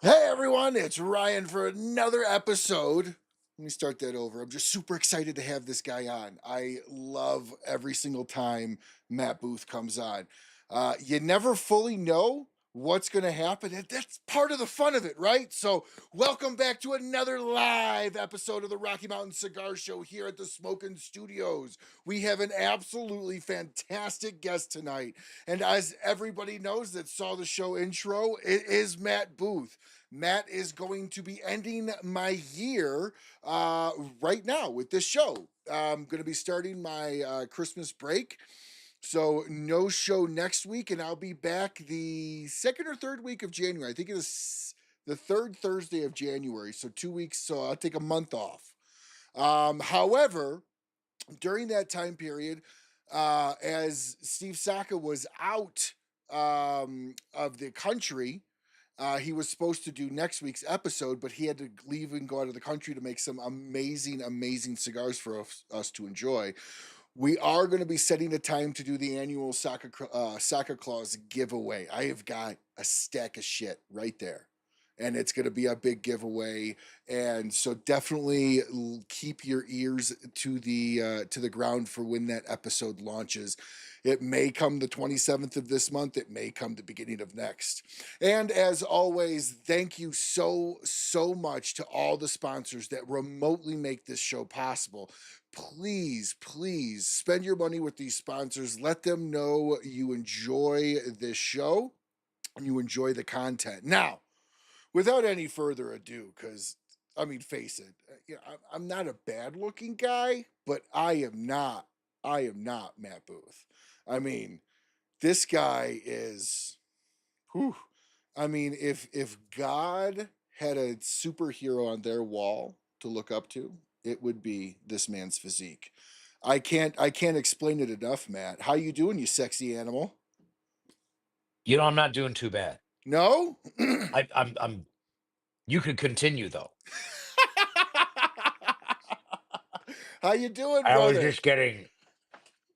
Hey everyone, it's Ryan for another episode. Let me start that over. I'm just super excited to have this guy on. I love every single time Matt Booth comes on. You never fully know what's going to happen, and that's part of the fun of it, right? So, welcome back to another live episode of the Rocky Mountain Cigar Show here at the Smokin' Studios. We have an absolutely fantastic guest tonight, and as everybody knows that saw the show intro, it is Matt Booth. Matt is going to be ending my year right now with this show. I'm going to be starting my Christmas break. So, no show next week, and I'll be back the second or third week of January. I think it's the third Thursday of January. So, 2 weeks. So, I'll take a month off. However, during that time period, as Steve Saka was out of the country, he was supposed to do next week's episode, but he had to leave and go out of the country to make some amazing, amazing cigars for us to enjoy. We are going to be setting a time to do the annual Cigar Claws giveaway. I have got a stack of shit right there, and it's going to be a big giveaway. And so definitely keep your ears to the ground for when that episode launches. It may come the 27th of this month. It may come the beginning of next. And as always, thank you so much to all the sponsors that remotely make this show possible. Please spend your money with these sponsors. Let them know you enjoy this show and you enjoy the content. Now, without any further ado, because I mean, face it, I'm not a bad looking guy, but I am not. I am not Matt Booth. I mean, this guy is. Whew, I mean, if God had a superhero on their wall to look up to, it would be this man's physique. I can't explain it enough, Matt. How you doing, you sexy animal? I'm not doing too bad. No? I'm you could continue though. How you doing, I was brother? just getting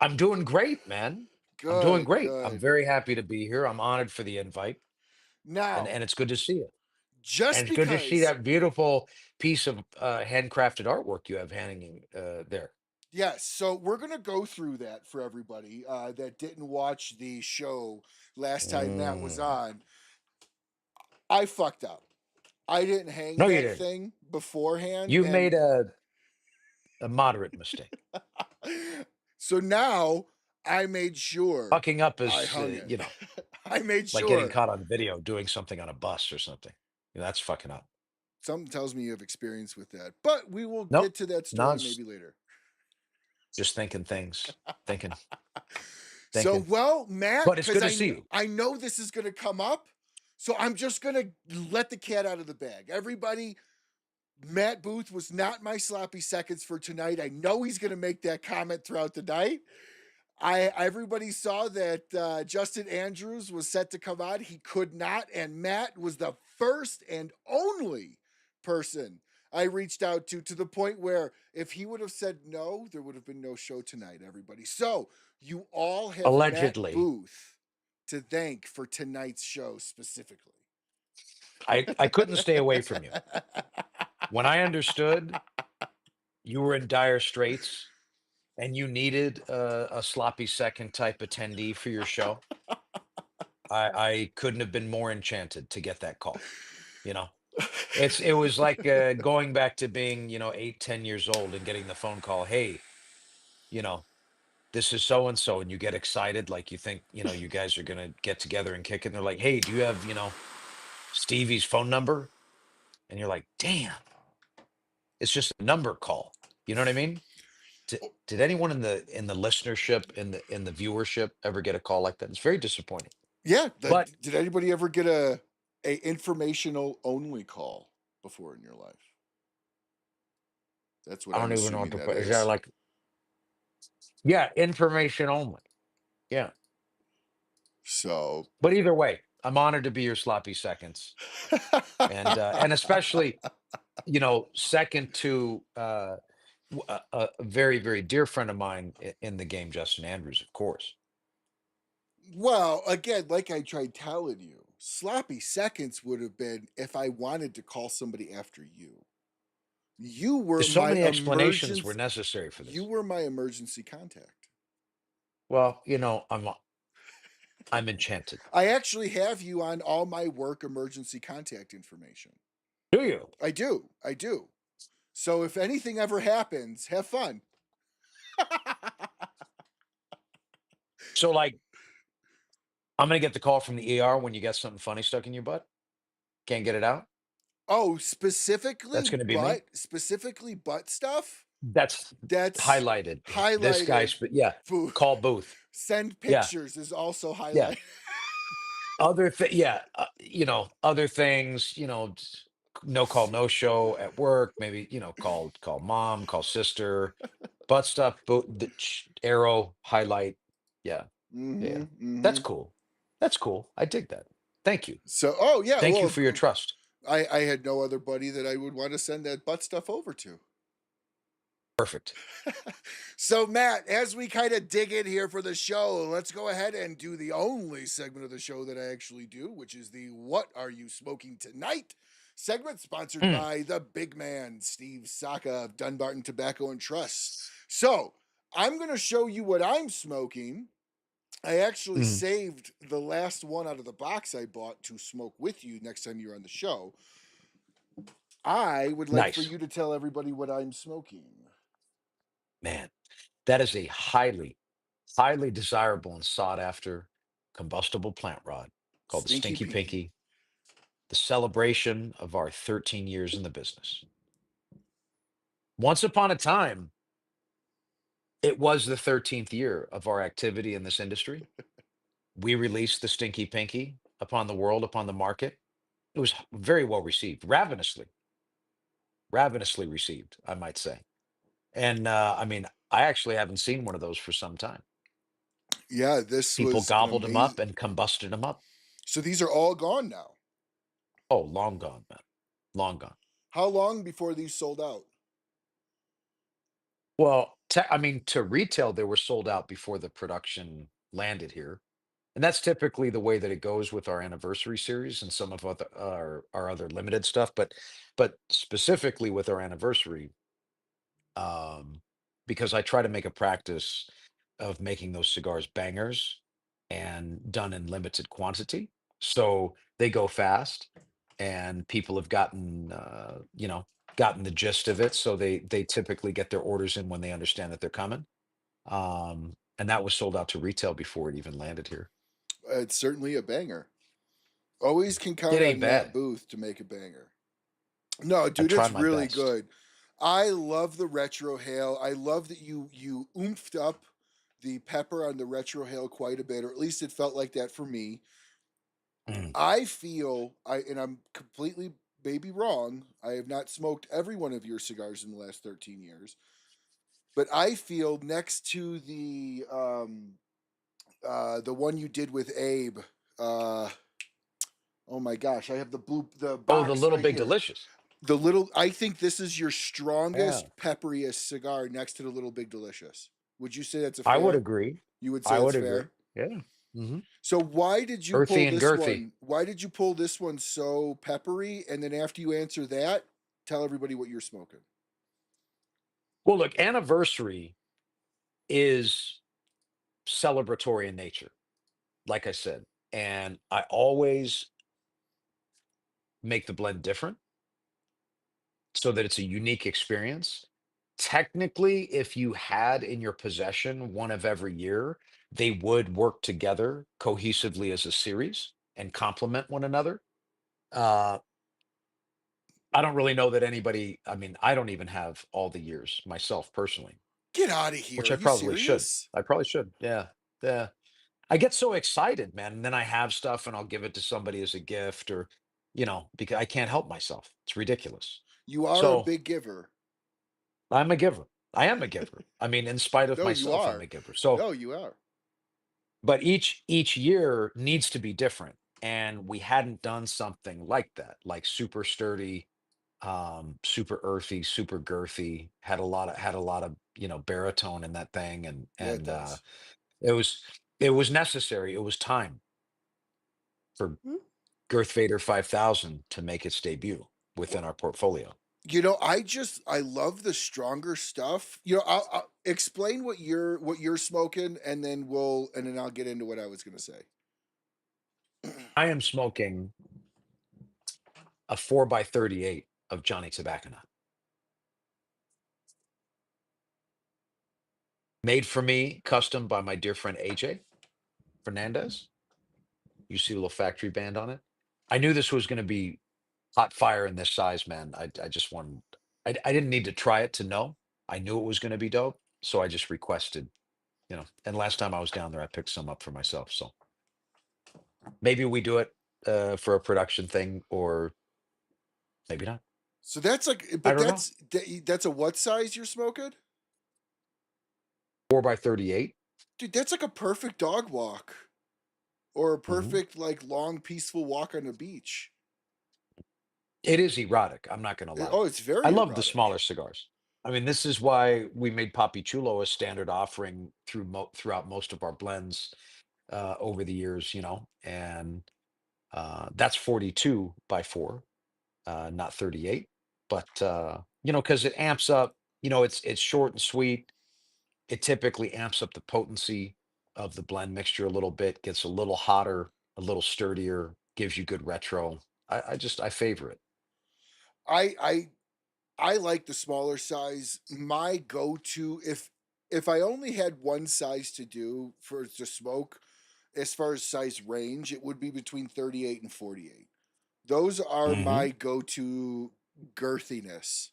I'm doing great, man. I'm doing Good, great. I'm good. very happy to be here. I'm honored for the invite and Now, and it's good to see you. And just it's good to see because, that beautiful piece of handcrafted artwork you have hanging there. yes, so we're gonna go through that for everybody that didn't watch the show last time Matt was Mm. on. I fucked up. I didn't hang No, you that didn't. thing beforehand, You've and made a moderate mistake. so now I made sure Fucking up I is hung it. you know, I made like getting sure. caught on video doing something on a bus or something. That's fucking up. Something tells me you have experience with that, but we will Nope. get to that No, story it's maybe later. just thinking things. Thinking. So, Thinking. well, Matt, But it's because good to I see you. I know this is going to come up, so I'm just going to let the cat out of the bag. Everybody, Matt Booth was not my sloppy seconds for tonight. I know he's going to make that comment throughout the night. I Everybody saw that Justin Andrews was set to come on. He could not, and Matt was the first and only person I reached out to the point where if he would have said no, there would have been no show tonight. Everybody, so you all have Matt Allegedly, Booth to thank for tonight's show specifically. I couldn't stay away from you. When I understood you were in dire straits and you needed a sloppy second type attendee for your show, I couldn't have been more enchanted to get that call. You know, it was like going back to being 8, 10 years old and getting the phone call. Hey, you know, this is so and so, and you get excited like you think you guys are gonna get together and kick it. And they're like, hey, do you have Stevie's phone number? And you're like, damn. It's just a number call. You know what I mean? Did anyone in the listenership in the viewership ever get a call like that? It's very disappointing. Yeah. But Did anybody ever get a informational only call before in your life? That's what I I'm don't even know what assuming to that put. Is that is. like, yeah, information only. Yeah. So But either way, I'm honored to be your sloppy seconds. And especially, second to a very, very dear friend of mine in the game, Justin Andrews, of course. well, again, like I tried telling you. Sloppy seconds would have been if I wanted to call somebody after you. You were So my many explanations were emergency necessary for you this. were my emergency contact. Well, I'm enchanted. I actually have you on all my work emergency contact information. Do you? I do. I do. So if anything ever happens, have fun. So, like, I'm gonna get the call from the ER when you got something funny stuck in your butt. Can't get it out. Oh, That's gonna be me. specifically butt stuff? That's That's highlighted. This highlighted. guy's, yeah. Foo Call booth. Send Yeah, pictures is also yeah. highlighted. Yeah. Other things. No call, no show at work. Maybe call mom, call sister. Butt stuff. Arrow highlight. Yeah, yeah. Mhm, That's mhm. cool. That's cool. I dig that. Thank you. So oh, yeah, Thank well, you for your trust. I had no other buddy that I would wanna send that butt stuff over to. Perfect. So, Matt, as we kind of dig in here for the show, let's go ahead and do the only segment of the show that I actually do, which is the What Are You Smoking Tonight segment, sponsored Mm, by the big man, Steve Saka of Dunbarton Tobacco and Trust. So, I'm going to show you what I'm smoking. I actually mm. saved the last one out of the box I bought to smoke with you next time you're on the show. I would like for Nice. you to tell everybody what I'm smoking. Man, that is a highly desirable and sought after combustible plant rod called the Stinky Stinky Pinky. Pinky, the celebration of our 13 years in the business. Once upon a time, it was the 13th year of our activity in this industry. We released the Stinky Pinky upon the world, upon the market. It was very well received, ravenously received, I might say. And I mean, I actually haven't seen one of those for some time. Yeah, this People was an gobbled them up amazing. and combusted them up. So these are all gone now. Oh, long gone, man. Long gone. How long before these sold out? Well, I mean, to retail, they were sold out before the production landed here. And that's typically the way that it goes with our anniversary series and some of our other limited stuff. But specifically with our anniversary, um, because I try to make a practice of making those cigars bangers and done in limited quantity. So they go fast and people have gotten the gist of it. So they typically get their orders in when they understand that they're coming. And that was sold out to retail before it even landed here. It's certainly a banger. Always can It count ain't on Matt bad. Booth to make a banger. No, I dude, try it's my really best. good. I love the retro hail. I love that you oomphed up the pepper on the retro hail quite a bit, or at least it felt like that for me. Mm, I feel and I'm completely maybe wrong. I have not smoked every one of your cigars in the last 13 years, but I feel next to the one you did with Abe. Uh, oh my gosh, I have the oh, the box Little right Big here. Delicious. The little, I think this is your Yeah, strongest, pepperiest cigar next to the Little Big Delicious. Would you say that's a I would fair? agree. You would say I that's would agree. fair. Yeah. Hmm. So why did you Earthy pull and this girthy. one? Why did you pull this one so peppery? And then after you answer that, tell everybody what you're smoking. Well, look, anniversary is celebratory in nature, like I said. And I always make the blend different so that it's a unique experience. Technically, if you had in your possession one of every year, they would work together cohesively as a series and complement one another. Uh, I don't really know that anybody, I mean, I don't even have all the years myself personally, Get out of here. which Are I you probably should. serious? I probably should. Yeah. Yeah. I get so excited, man. And then I have stuff and I'll give it to somebody as a gift or, because I can't help myself. It's ridiculous. You are a So big giver. I'm a giver. I am a giver. I mean, in spite of No, you myself, I'm are. a giver. So, No, you are. but each year needs to be different. And we hadn't done something like that, like super sturdy, super earthy, super girthy, had a lot of, baritone in that thing. And Yeah, it and does. it was it was necessary. It was time for Hmm? Girth Vader 5000 to make its debut within our portfolio. I love the stronger stuff. I'll explain what you're smoking, and then I'll get into what I was gonna say. I am smoking a 4x38 of Johnny Tobacco, made for me, custom by my dear friend AJ Fernandez. You see a little factory band on it. I knew this was going to be hot fire in this size, man. I just wanted, I didn't need to try it to know. I knew it was going to be dope. So I just requested, and last time I was down there, I picked some up for myself. So maybe we do it for a production thing, or maybe not. So that's like, I but don't know. that's a what size you're smoking? 4x38. Dude, that's like a perfect dog walk or a Mhm. perfect like long peaceful walk on the beach. It is erotic. I'm not going to lie. Oh, it's I very love the erotic. smaller cigars. I mean, this is why we made Papi Chulo a standard offering throughout most of our blends over the years, and that's 42 by 4, not 38. But because it amps up, it's short and sweet. It typically amps up the potency of the blend mixture a little bit, gets a little hotter, a little sturdier, gives you good retro. I favor it. I I I like the smaller size. My go-to, if I only had one size to do for to smoke, as far as size range, it would be between 38 and 48. Those are Hmm. my go-to girthiness.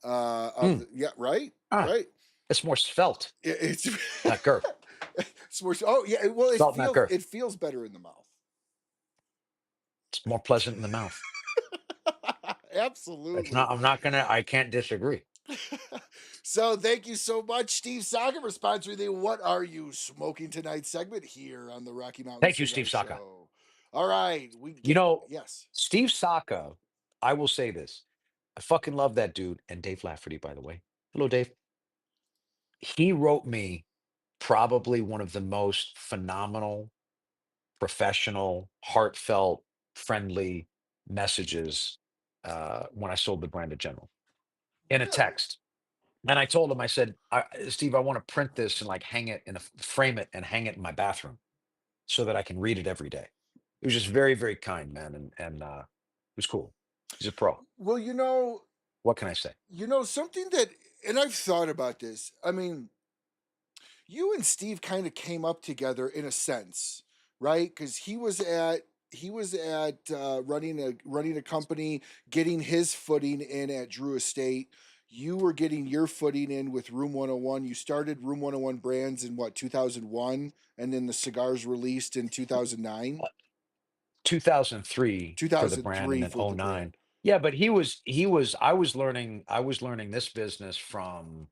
Mm. Yeah, right? Ah, Right. it's more svelte, It's not girth. it's more, oh yeah, well Svelte, not girth. it feels better in the mouth. It's more pleasant in the mouth. It's Absolutely. not. I can't disagree. So thank you so much, Steve Saga, for sponsoring the "What Are You Smoking Tonight" segment here on the Rocky Mountain Thank you, Steve Cigar Saka. Show. All right, we You get, know, yes. Steve Saka, I will say this. I fucking love that dude. And Dave Lafferty, by the way. Hello, Dave. He wrote me probably one of the most phenomenal, professional, heartfelt, friendly messages when I sold the brand to General in a Really? text. And I told him, I said, Steve, I want to print this and like hang it and frame it and hang it in my bathroom so that I can read it every day. He was just very, very kind, man. And it was cool. He's a pro. Well, What can I say? something that, and I've thought about this. I mean, you and Steve kind of came up together in a sense, right? Because he was at running a company, getting his footing in at Drew Estate. You were getting your footing in with Room 101. You started Room 101 Brands in what, 2001, and then the cigars released in 2009, 2003 for the brand and 2003 then for the brand. '09. Yeah, but I was learning this business from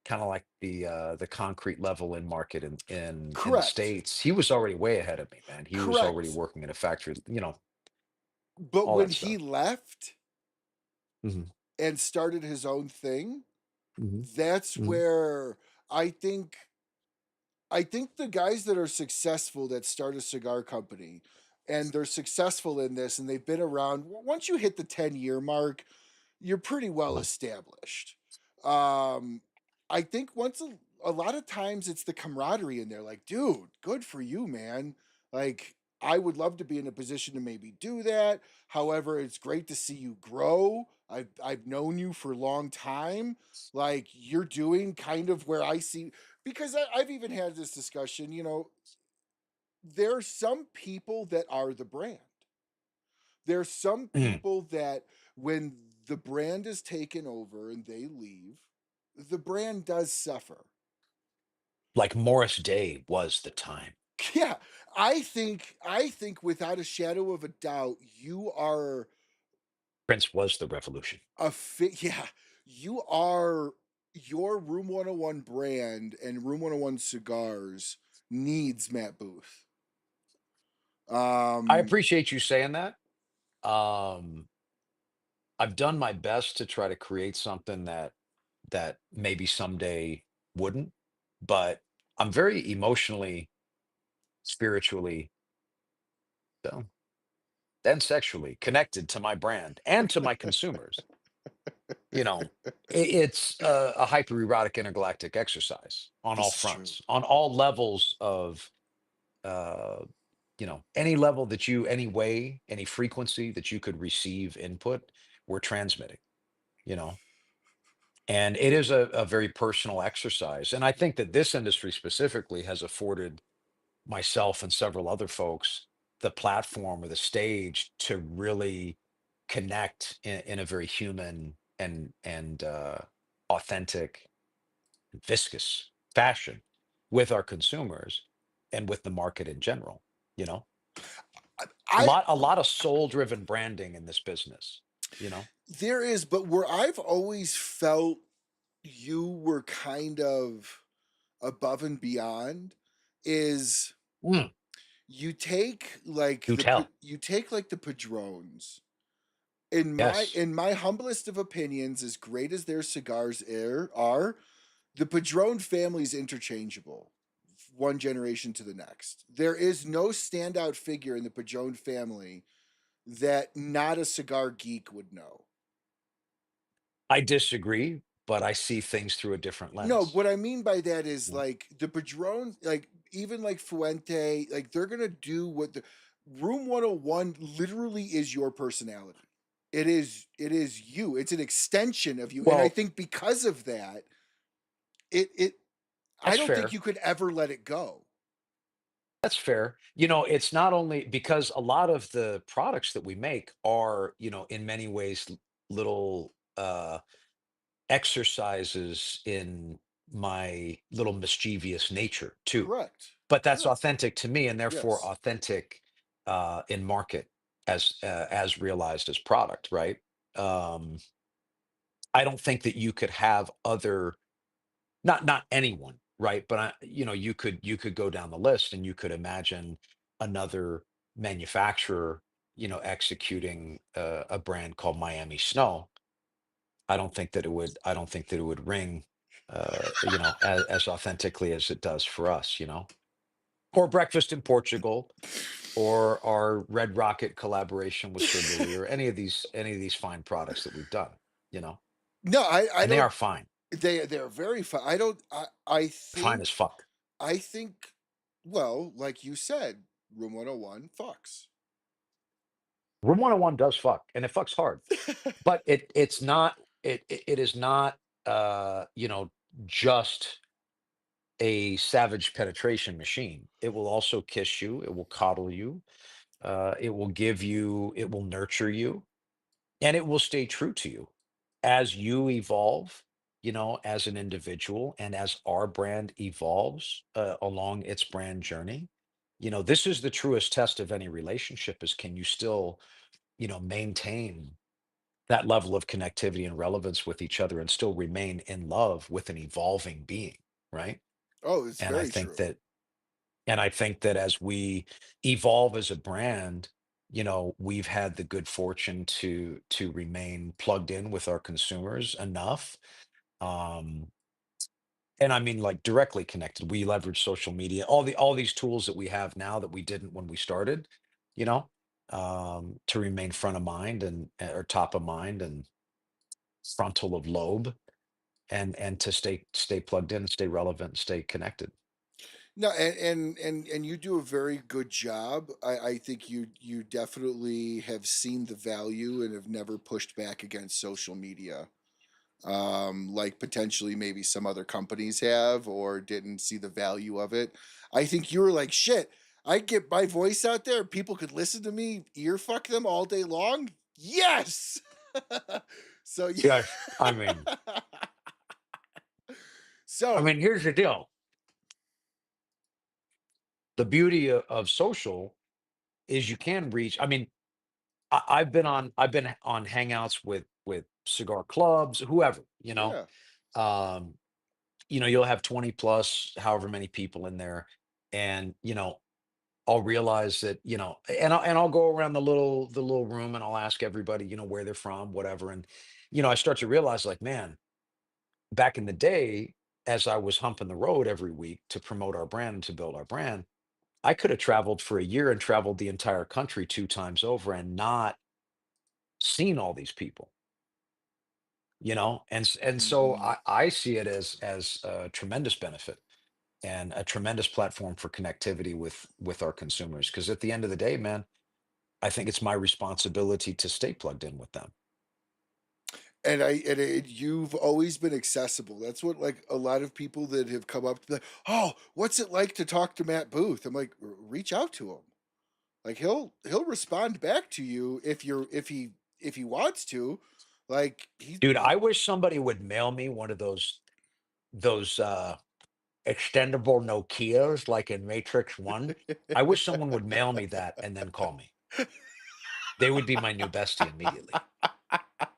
kind of like the concrete level in market in the Correct. States. He was already way ahead of me, man. He was already Correct. working in a factory, But all when that he stuff. left Hmm. and started his own thing, Hmm. that's Hmm. where I think I think the guys that are successful that start a cigar company and they're successful in this and they've been around, once you hit the 10-year mark, you're pretty well Uh-huh. established. Um, I think a lot of times it's the camaraderie in there, like, dude, good for you, man. Like, I would love to be in a position to maybe do that. However, it's great to see you grow. I've known you for a long time. Like, you're doing kind of where I see, because I've even had this discussion. There's some people that are the brand. There's some Mm. people that when the brand is taken over and they leave, the brand does suffer. Like Morris Day was the time. Yeah, I think without a shadow of a doubt, you are Prince was the revolution. yeah, you are your Room 101 brand and Room 101 cigars needs Matt Booth. I Um appreciate you saying that. Um, I've done my best to try to create something that maybe someday wouldn't, but I'm very emotionally, spiritually, so. and sexually connected to my brand and to my consumers. You know, it's a hypererotic intergalactic exercise on all This is true. fronts, on all levels of, uh, any level that any way, any frequency that you could receive input, we're transmitting, you know. And it is a very personal exercise. And I think that this industry specifically has afforded myself and several other folks the platform or the stage to really connect in a very human and authentic, viscous fashion with our consumers and with the market in general. You know, I a lot of soul driven branding in this business. You know, There is, but where I've always felt you were kind of above and beyond is mm, you do tell. take like the Padrones. Yes. In my humblest of opinions, as great as their are, the Padrone family is interchangeable, one generation to the next. There is no standout figure in the Padrone family that not a cigar geek would know. I disagree, but I see things through a different No, lens. what I mean by that is Mm. like the Padrone, like even like Fuente, like they're gonna do what the Room 101 literally is your personality. It is you. It's an extension of you. And I Well, think because of that, it I that's don't think fair. you could ever let it go. That's fair. It's not only because a lot of the products that we make are, in many ways little exercises in my little mischievous nature too. Correct. But that's Correct. authentic to me and therefore Yes. authentic in market as realized as product, right? Um, I don't think that you could have other not anyone, right? But you could go down the list and you could imagine another manufacturer, executing a brand called Miami Snow. I don't think that it would ring, as authentically as it does for us, or Breakfast in Portugal, or our Red Rocket collaboration with Sir Louis, or any of these fine products that we've done, you know, No, I and they don't are fine, they're very fun. I don't I fine as think fuck. I think well, like you said, Room 101 fucks. Room 101 does fuck, and it fucks hard. But it is not, just a savage penetration machine. It will also kiss you, it will coddle you, it will nurture you, and it will stay true to you as you evolve, as an individual and as our brand evolves, along its brand journey. This is the truest test of any relationship is can you still, maintain that level of connectivity and relevance with each other and still remain in love with an evolving being, right? Oh, it's And I very think true. that as we evolve as a brand, we've had the good fortune to remain plugged in with our consumers enough. Um, and I mean like directly connected. We leverage social media, all these tools that we have now that we didn't when we started, you know, to remain front of mind and or top of mind and frontal of lobe and to stay plugged in, stay relevant, stay connected. No, and you do a very good job. I think you definitely have seen the value and have never pushed back against social media. Like potentially maybe some other companies have or didn't see the value of it. I think you were like, shit, I get my voice out there, people could listen to me, ear fuck them all day long. Yes. So Yes, I mean, so here's the deal. The beauty of social is you can reach. I mean, I've been on hangouts with cigar clubs, whoever, yeah. Um, you'll have 20 plus however many people in there. And, I'll realize that, and I'll go around the little room and I'll ask everybody, where they're from, whatever. And, I start to realize like, man, back in the day, as I was humping the road every week to promote our brand and to build our brand, I could have traveled for a year and traveled the entire country 2 times over and not seen all these people, you know? And so Hmm. I see it as a tremendous benefit and a tremendous platform for connectivity with our consumers. Because at the end of the day, man, I think it's my responsibility to stay plugged in with them. You've always been accessible. That's what like a lot of people that have come up to be like, oh, what's it like to talk to Matt Booth? I'm like, reach out to him. Like he'll respond back to you if he wants to. Like Dude, I wish somebody would mail me one of those extendable Nokias like in Matrix 1. I wish someone would mail me that and then call me. They would be my new bestie immediately.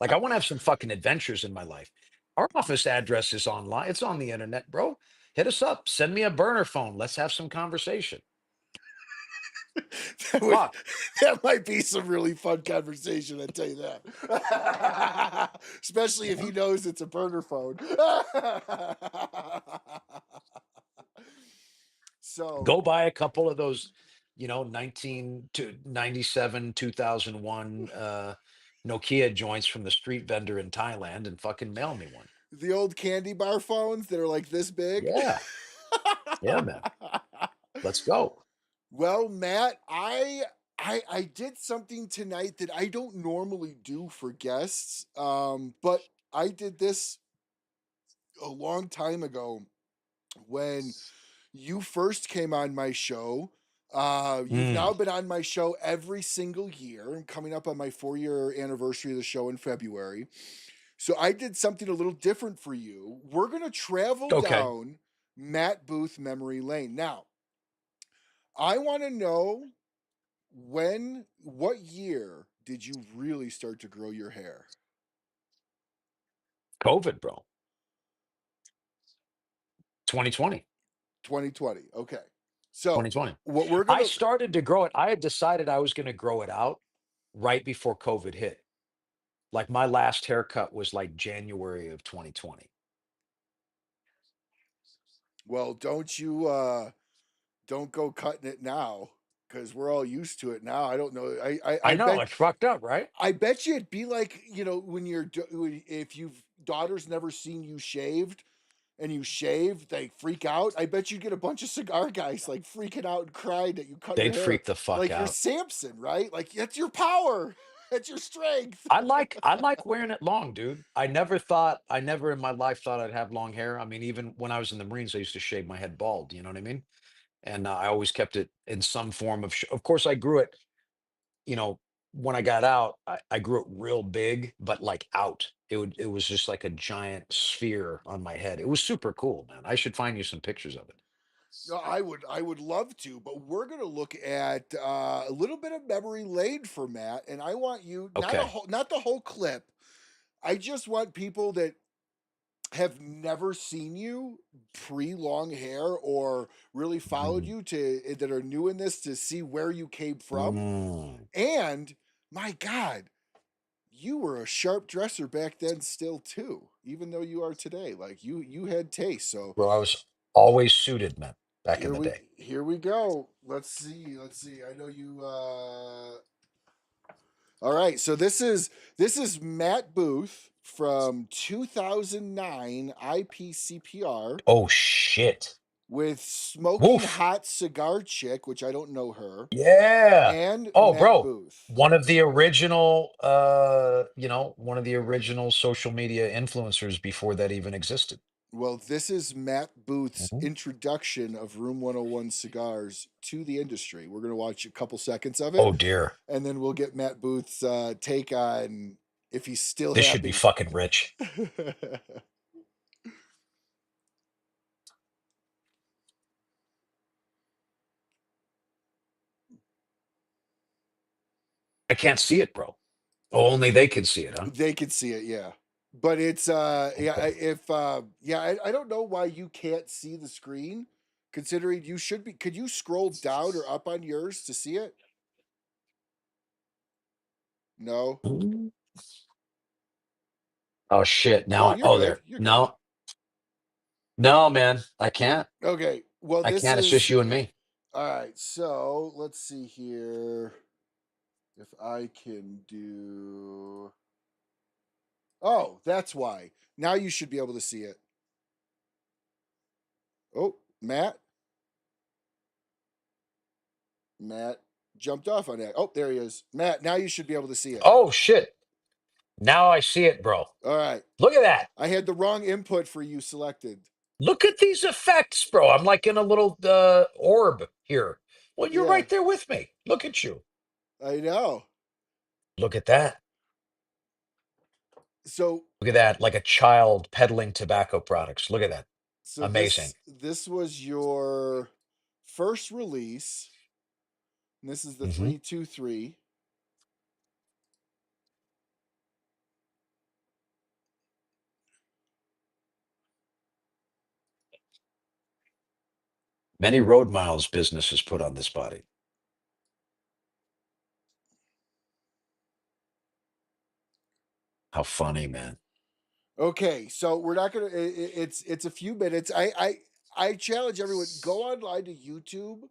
Like, I wanna have some fucking adventures in my life. Our office address is online. It's on the internet, bro. Hit us up. Send me a burner phone. Let's have some conversation. that would Fuck. that might be some really fun conversation, I tell you that. Especially if Yeah. he knows it's a burner phone. So Go buy a couple of those, 19 to 97, 2001 Nokia joints from the street vendor in Thailand and fucking mail me one. the old candy bar phones that are like this big. Yeah. Yeah, man. Let's go. Well, Matt, I did something tonight that I don't normally do for guests. But I did this a long time ago when you first came on my show. You've now Mm, been on my show every single year. I'm coming up on my 4-year anniversary of the show in February. So I did something a little different for you. We're gonna travel okay. down Matt Booth memory lane. Now, I want to know what year did you really start to grow your hair? COVID, bro. 2020. 2020. Okay. So 2020. what we're I gonna started to grow it. I had decided I was going to grow it out right before COVID hit. Like my last haircut was like January of 2020. well, don't go cutting it now because we're all used to it now. I don't know. I know it's fucked up, right? I bet you it'd be like, when if you've daughters never seen you shaved and you shave, they freak out. I bet you get a bunch of cigar guys like freaking out and crying that you cut your They'd hair. freak the fuck Like you're out. Samson, right? Like that's your power. That's your strength. I like wearing it long, dude. I never in my life thought I'd have long hair. I mean, even when I was in the Marines, I used to shave my head bald. You know what I mean? And I always kept it in some form of. Of course, I grew it. You know, when I got out, I grew it real big, but like out. It was just like a giant sphere on my head. It was super cool, man. I should find you some pictures of it. No, I would love to, but we're gonna look at a little bit of memory lane for Matt, and I want you Okay. not the whole clip. I just want people that have never seen you pre long hair or really followed Mm. you to that are new in this to see where you came from. Mm. And my God, you were a sharp dresser back then still too, even though you are today. Like you had taste. So Bro, I was always suited, man, back in the day. here we go. Let's see. I know you all right, so this is Matt Booth from 2009 IPCPR Oh shit. with Smoking Woof. Hot Cigar Chick, which I don't know her, Yeah. and Oh, Matt bro. Booth. One of the original one of the original social media influencers before that even existed. Well, this is Matt Booth's Mhm. introduction of Room 101 cigars to the industry. We're going to watch a couple seconds of it, Oh dear. and then we'll get Matt Booth's take on if he's still This should be happy. fucking rich. I can't see it, bro. Oh, only they can see it, huh? They could see it, yeah. But it's yeah, Okay. if yeah, I don't know why you can't see the screen considering you should be. Could you scroll down or up on yours to see it? No. Mm. Oh shit. Oh, Now, you're oh good. there. You're good. No. No, man. I can't. Okay. Well, I this can't. It's just is you and me. All right, so let's see here if I can do. Oh, that's why. Now you should be able to see it. Oh, Matt. Matt jumped off on that. Oh, there he is. Matt, now you should be able to see it. Oh shit. Now I see it, bro. All right. Look at that. I had the wrong input for you selected. Look at these effects, bro. I'm like in a little orb here. Well, you're Yeah, right there with me. Look at you. I know. Look at that. So Look at that. Like a child peddling tobacco products. Look at that. so Amazing. this was your first release. And this is the Hmm. 323. Many road miles business is put on this body. How funny, man. Okay, so we're not gonna. It's a few minutes. I challenge everyone. Go online to YouTube.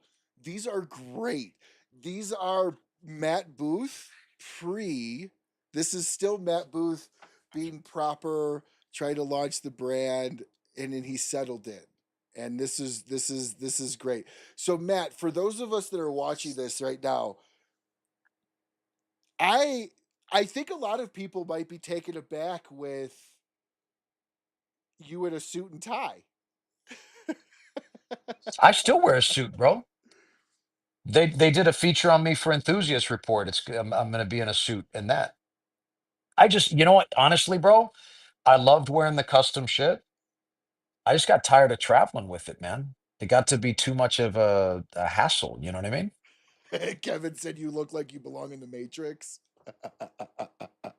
These are great. These are Matt Booth pre. This is still Matt Booth being proper, trying to launch the brand, and then he settled in. And this is great. So Matt, for those of us that are watching this right now, I I think a lot of people might be taken aback with you in a suit and tie. I still wear a suit, bro. They did a feature on me for Enthusiast Report. I'm going to be in a suit and that. I just, you know what? Honestly, bro, I loved wearing the custom shit. I just got tired of traveling with it, man. It got to be too much of a hassle. You know what I mean? Kevin said you look like you belong in the Matrix.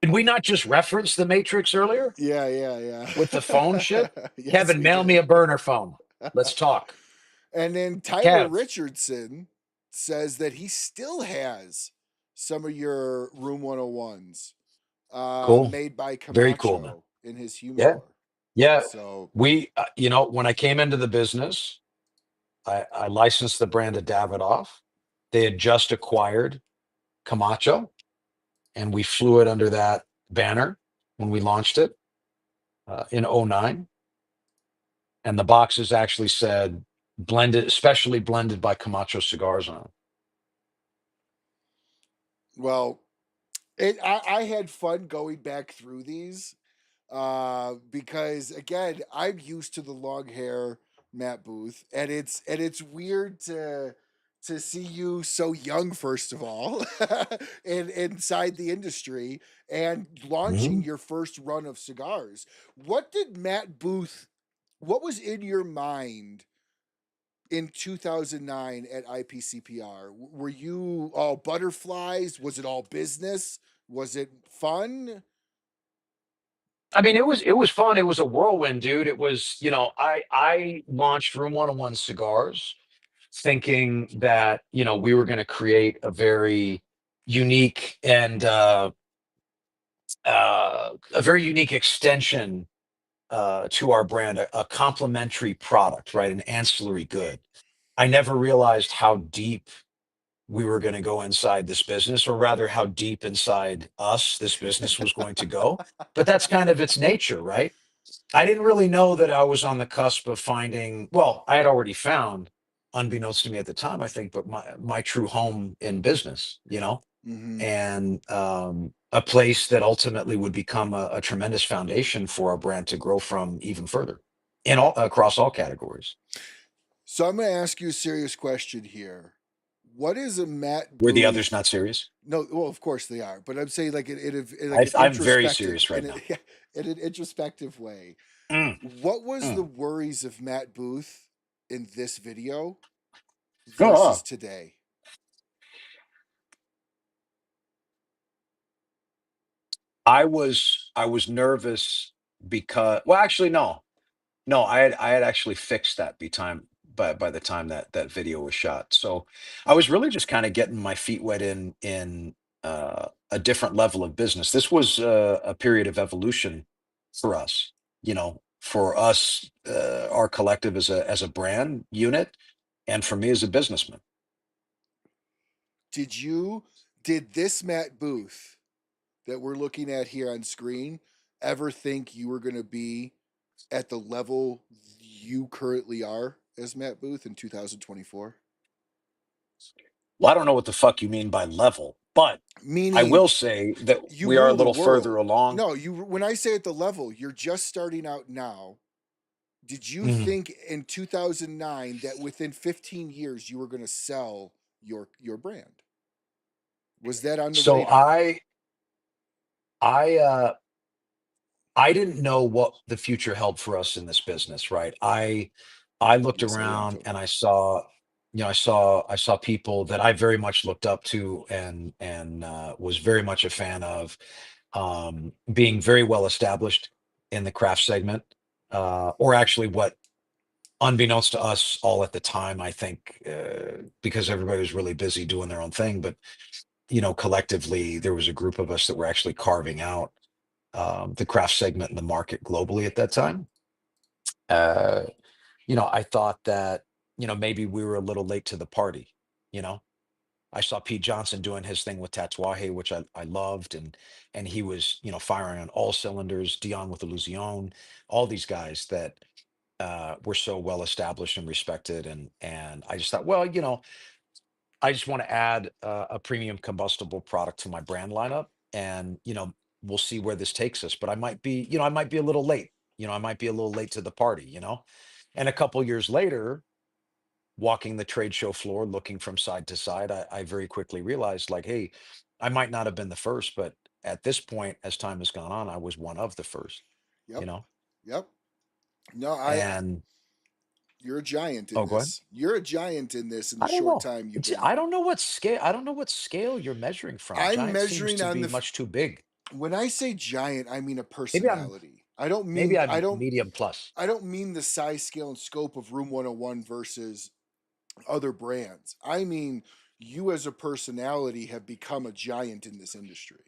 Did we not just reference the Matrix earlier Yeah, yeah, yeah. with the phone shit? Yes, Kevin, we mail me did. a burner phone. Let's talk. And then Tyler Kev, Richardson says that he still has some of your Room 101s cool. made by Very cool, man. Camacho in his Yeah. humidor. Yeah. So, When I came into the business, I licensed the brand to Davidoff. They had just acquired Camacho, and we flew it under that banner when we launched it in '09. And the boxes actually said blended, specially blended by Camacho Cigars on it. well, I had fun going back through these because again, I'm used to the long hair Matt Booth, and it's weird to see you so young, first of all, and inside the industry and launching Mhm. your first run of cigars. What did Matt Booth? What was in your mind in 2009 at IPCPR? Were you all butterflies? Was it all business? Was it fun? I mean, it was fun. It was a whirlwind, dude. It was, I launched Room 101 Cigars thinking that, we were going to create a very unique and a very unique extension to our brand, a complementary product, right? An ancillary good. I never realized how deep we were going to go inside this business, or rather, how deep inside us this business was going to go. But that's kind of its nature, right? I didn't really know that I was on the cusp of finding, well, I had already found, unbeknownst to me at the time, I think, but my true home in business, Mm-hmm. and a place that ultimately would become a tremendous foundation for our brand to grow from even further in all across all categories. So I'm going to ask you a serious question here. What is a Matt Were the others Booth? not serious? No, well, of course they are, but I'm saying like like I, an I'm very introspective serious right now. in an introspective way. Mm, What was the mm. worries of Matt Booth in this video versus Oh, today? I was nervous because, well, actually, no. No, I had actually fixed that by the time that video was shot. So I was really just kind of getting my feet wet in a different level of business. This was a period of evolution for us, for us, our collective as a brand unit, and for me as a businessman. Did you did this Matt Booth that we're looking at here on screen ever think you were going to be at the level you currently are as Matt Booth in 2024? Well, I don't know what the fuck you mean by level, but I Meaning will say that you we are a rule the little further world. along. No, you when I say at the level, you're just starting out now. Did you Mhm. think in 2009 that within 15 years you were going to sell your brand? Was that on the So radar? I I didn't know what the future held for us in this business, right? I looked Yes, I am, around Tony. and I saw, I saw people that I very much looked up to and was very much a fan of, being very well established in the craft segment, or actually what, unbeknownst to us all at the time, I think, because everybody was really busy doing their own thing, but collectively there was a group of us that were actually carving out, the craft segment in the market globally at that time. Uh, I thought that, maybe we were a little late to the party. You know, I saw Pete Johnson doing his thing with Tatuaje, which I loved, and he was, firing on all cylinders. Dion with Illusion, all these guys that, were so well established and respected, and I just thought, well, I just want to add, a premium combustible product to my brand lineup, and we'll see where this takes us. But I might be a little late. I might be a little late to the party. And a couple years later, walking the trade show floor, looking from side to side, I very quickly realized, like, hey, I might not have been the first, but at this point, as time has gone on, I was one of the first. You Yep. know, Yep. No, and you're a giant in oh, go ahead. this. You're a giant in this in the I don't short know. time you've been. I don't know what scale. I don't know what scale you're measuring from. I'm Giant seems measuring to on be the much too big. when I say giant, I mean a Maybe I'm personality. I don't maybe mean I I'm don't medium plus. I don't mean the size, scale, and scope of Room 101 versus other brands. I mean you as a personality have become a giant in this industry.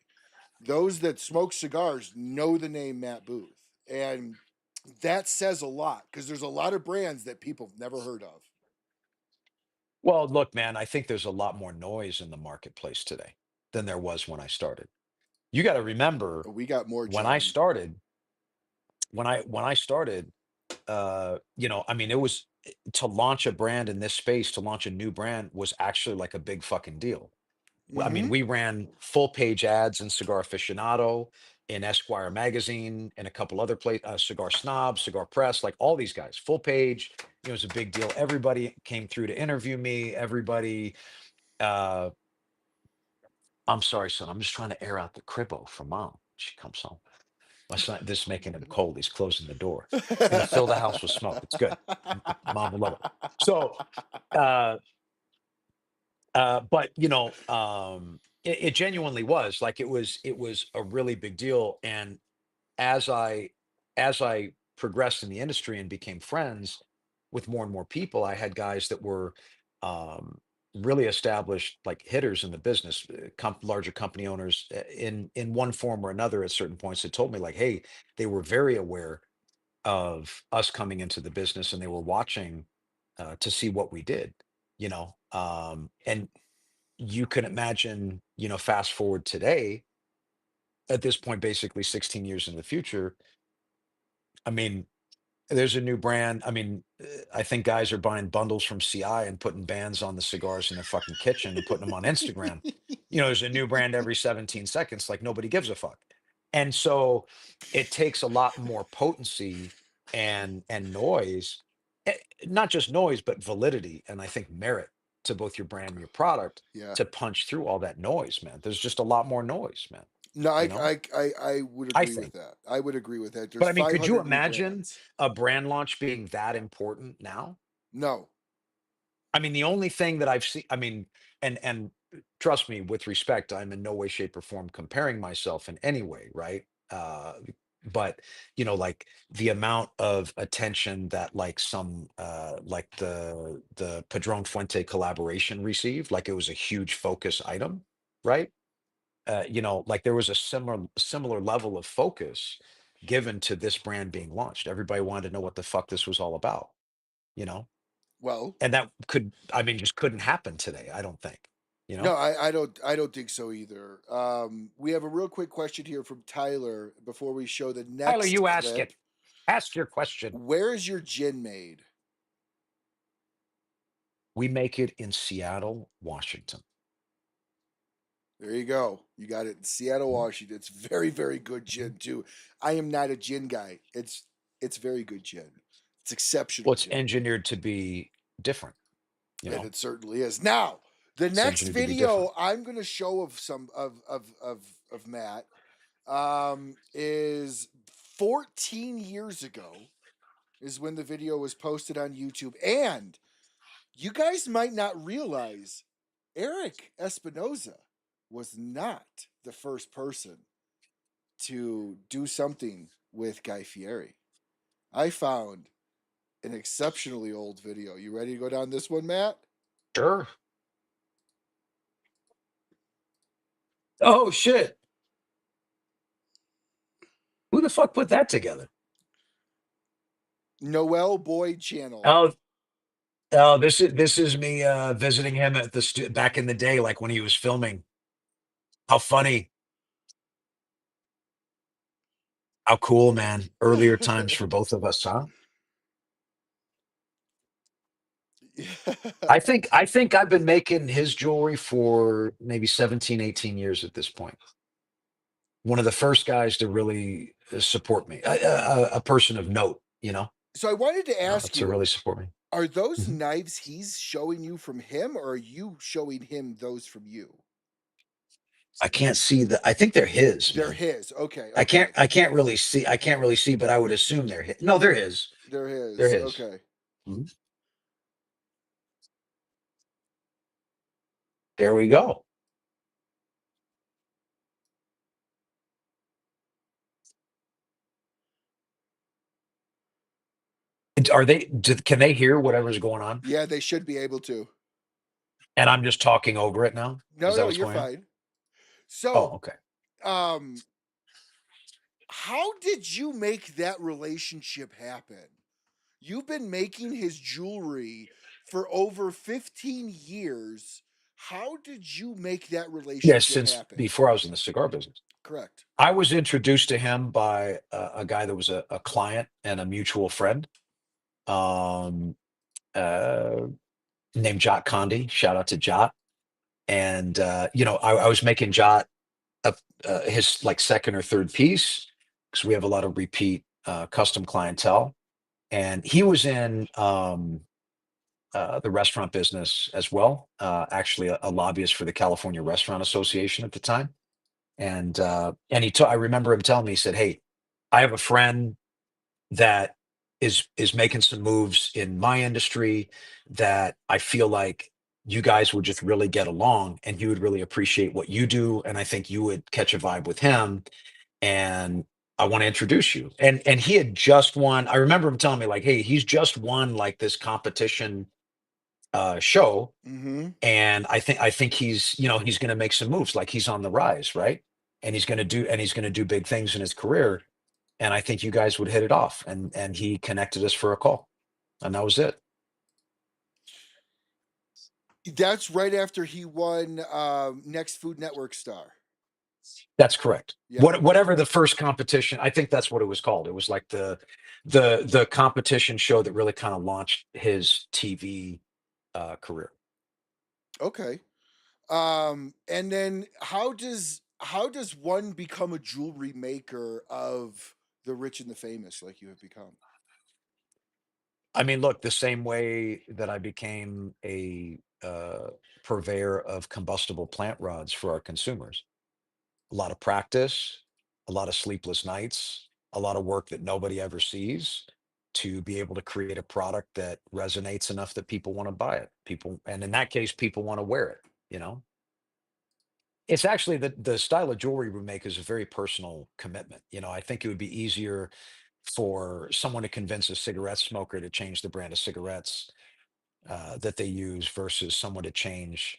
Those that smoke cigars know the name Matt Booth. And that says a lot because there's a lot of brands that people have never heard of. Well, look, man, I think there's a lot more noise in the marketplace today than there was when I started. You got to remember, We got more, when I gentlemen. started, when I started, I mean, it was, to launch a brand in this space, to launch a new brand was actually like a big fucking deal. I mean, Mm-hmm. we ran full page ads in Cigar Aficionado, in Esquire magazine, and a couple other Cigar Snob, Cigar Press, like all these guys, full page. It was a big deal. Everybody came through to interview me. Everybody, uh, I'm sorry, son. I'm just trying to air out the cribbo for mom. She comes home. My son, this is making him cold. He's closing the door. Gonna fill the house with smoke. It's good. Mom will love it. So, uh, but it genuinely was like, it was a really big deal. And as I as I progressed in the industry and became friends with more and more people, I had guys that were, um, really established, like hitters in the business, larger company owners, in one form or another at certain points, that told me, like, hey, they were very aware of us coming into the business, and they were watching, to see what we did. And you can imagine, fast forward today, at this point, basically 16 years in the future. I mean, there's a new brand. I mean, I think guys are buying bundles from CI and putting bands on the cigars in their fucking kitchen and putting them on Instagram. There's a new brand every 17 seconds, like nobody gives a fuck. And so it takes a lot more potency and noise, eh, not just noise, but validity, and I think merit, to both your brand and your product, Yeah. to punch through all that noise, man. There's just a lot more noise, man. No, You know, I would I agree with think. that. I would agree with that. But There's I mean, could you 500 new imagine brands. a brand launch being that important now? No. I mean, the only thing that I've seen, I mean, and trust me, with respect, I'm in no way, shape, or form comparing myself in any way, right? But like the amount of attention that, like, like the Padron Fuente collaboration received, like it was a huge focus item, right? Like there was a similar level of focus given to this brand being launched. Everybody wanted to know what the fuck this was all about, you know? Well, And that could, I mean, just couldn't happen today, I don't think. You No, know, I don't think so either. We have a real quick question here from Tyler before we show the Tyler, next you ask clip. it. Ask your question. Where is your gin made? We make it in Seattle, Washington. There you go. You got it in Seattle, Mhm. Washington. It's very, very good gin too. I am not a gin guy. It's very good gin. It's Well, exceptional it's gin. engineered to be different. You And know, it certainly is. Now, the it's next engineered to be different. video I'm gonna show of some of Matt is 14 years ago is when the video was posted on YouTube. And you guys might not realize Eric Espinoza was not the first person to do something with Guy Fieri. I found an exceptionally old video. You ready to go down this one, Matt? Sure. Oh shit! Who the fuck put that together? Noel Boyd channel. Oh, oh, this is me visiting him at the back in the day, like when he was filming. How funny! How cool, man! Earlier times for both of us, huh? I think I've been making his jewelry for maybe 17, 18 years at this point. One of the first guys to really support me, a person of note, So I wanted to ask to really you, support me. are those Mhm. knives he's showing you from him, or are you showing him those from you? I can't see I think they're his, They're man. his. Okay, I can't okay. I can't really see. I can't really see, but I would assume they're his. No, they're his. They're They're his. his. Okay. Mhm. There we go. Are they? Can they hear whatever's going on? Yeah, they should be able to. And I'm just talking over it now. Is No, that no, what's you're going on? fine. So, Oh, okay. um, how did you make that relationship happen? You've been making his jewelry for over 15 years. How did you make that Yes, relationship since happen? before I was in the cigar business. Correct. I was introduced to him by a guy that was a client and a mutual friend, um, uh, named Jot Condi. Shout out to Jot. And I was making Jot his like second or third piece because we have a lot of repeat custom clientele. And he was in the restaurant business as well. Actually, a lobbyist for the California Restaurant Association at the time. And I remember him telling me, he said, "Hey, I have a friend that is making some moves in my industry that I feel like you guys would just really get along, and he would really appreciate what you do, and I think you would catch a vibe with him, and I want to introduce you." And he had just won. I remember him telling me like, "Hey, he's just won like this competition show, Mm-hmm. and I think he's going to make some moves. Like he's on the rise, right? And he's going to do big things in his career. And I think you guys would hit it off." And he connected us for a call, and that was it. That's right after he won Next Food Network Star. That's correct. Yeah. Whatever the first competition, I think that's what it was called. It was like the competition show that really kind of launched his TV career. Okay. And then how does one become a jewelry maker of the rich and the famous like you have become? I mean, look, the same way that I became a purveyor of combustible plant rods for our consumers. A lot of practice, a lot of sleepless nights, a lot of work that nobody ever sees to be able to create a product that resonates enough that people want to buy it. People, and in that case, people want to wear it, you know? It's actually the style of jewelry we make is a very personal commitment. I think it would be easier for someone to convince a cigarette smoker to change the brand of cigarettes that they use versus someone to change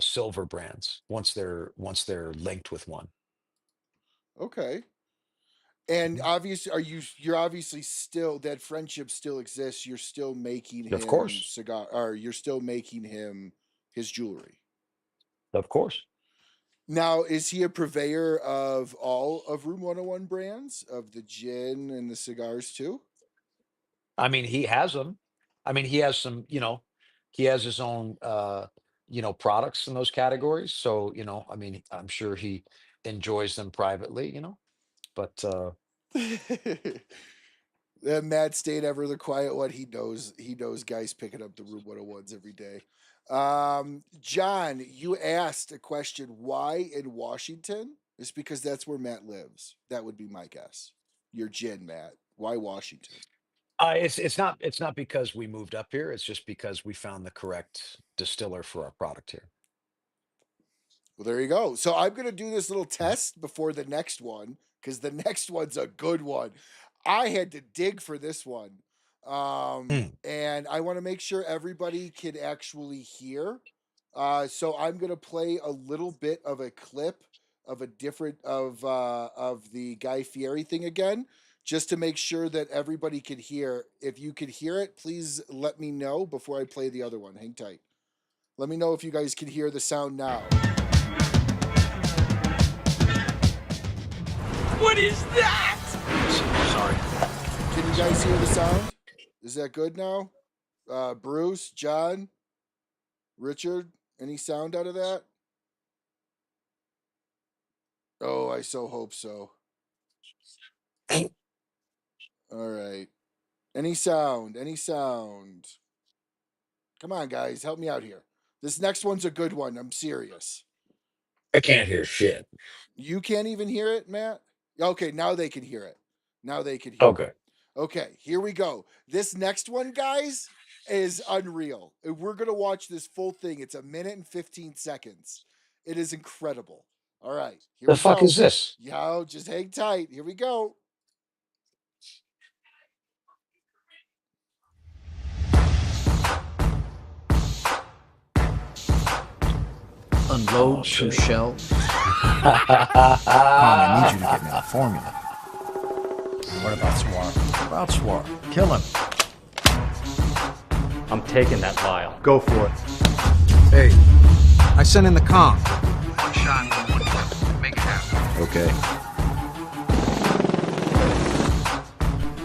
silver brands once they're linked with one. Okay. And Mhm. obviously, you're obviously still that friendship still exists. You're still making Of him course. cigar, or you're still making him his jewelry. Of course. Now, is he a purveyor of all of Room 101 brands, of the gin and the cigars too? I mean, he has them. I mean, he has some, he has his own, products in those categories. So, I mean, I'm sure he enjoys them privately. But That Matt stayed ever the quiet one. He knows guys picking up the Room 101s every day. John, you asked a question. Why in Washington? It's because that's where Matt lives. That would be my guess. Your gin, Matt. Why Washington? it's not because we moved up here. It's just because we found the correct distiller for our product here. Well, there you go. So I'm going to do this little Mhm. test before the next one because the next one's a good one. I had to dig for this one. Mm. And I want to make sure everybody can actually hear. So I'm going to play a little bit of a clip of a different of the Guy Fieri thing again, just to make sure that everybody could hear. If you could hear it, please let me know before I play the other one. Hang tight. Let me know if you guys can hear the sound now. What is that? Sorry. Can you guys hear the sound? Is that good now? Bruce, John, Richard, any sound out of that? Oh, I so hope so. All right. Any sound? Any sound? Come on, guys, help me out here. This next one's a good one. I'm serious. I can't hear shit. You can't even hear it, Matt? Okay, now they can hear it. Now they can hear Okay. it. Okay, here we go. This next one, guys, is unreal. We're going to watch this full thing. It's 1 minute and 15 seconds. It is incredible. All right, here The we fuck go. is this? Yo, just hang tight. Here we go. Unload some shit. shells. Kong, I need you to get me the formula. What about Swar? About Swar. Kill him. I'm taking that vial. Go for it. Hey, I sent in the Kong. One shot. Make it happen. Okay.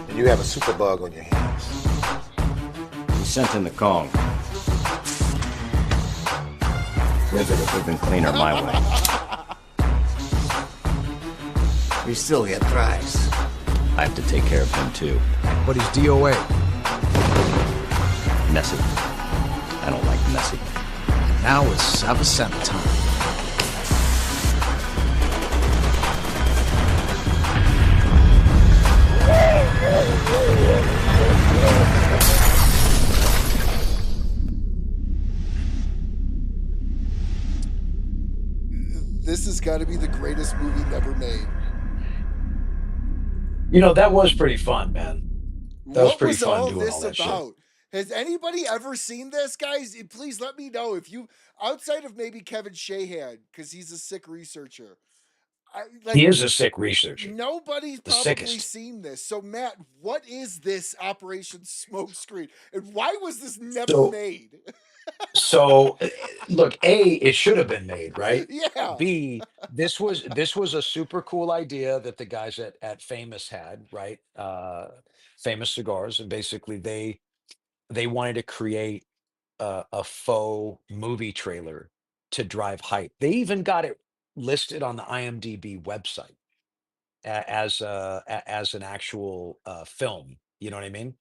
And you have a superbug on your hands. We sent in the Kong. Rivet would have been cleaner my way. We still get thrice. I have to take care of him too. But he's DOA. Messy. I don't like messy. Now it's Savasana time. This has got to be the greatest movie never made. That was pretty fun, man. That was What pretty was fun all doing this all that shit. about? Has anybody ever seen this, guys? Please let me know if you, outside of maybe Kevin Shahan, because he's a sick researcher. He is a sick researcher. Nobody's The probably sickest. seen this. So, Matt, what is this Operation Smokescreen, and why was this never So, made? so look, A, it should have been made, right? Yeah. B, this was a super cool idea that the guys at Famous had, right? Famous Cigars, and basically they wanted to create a faux movie trailer to drive hype. They even got it listed on the IMDb website as an actual film. You know what I mean?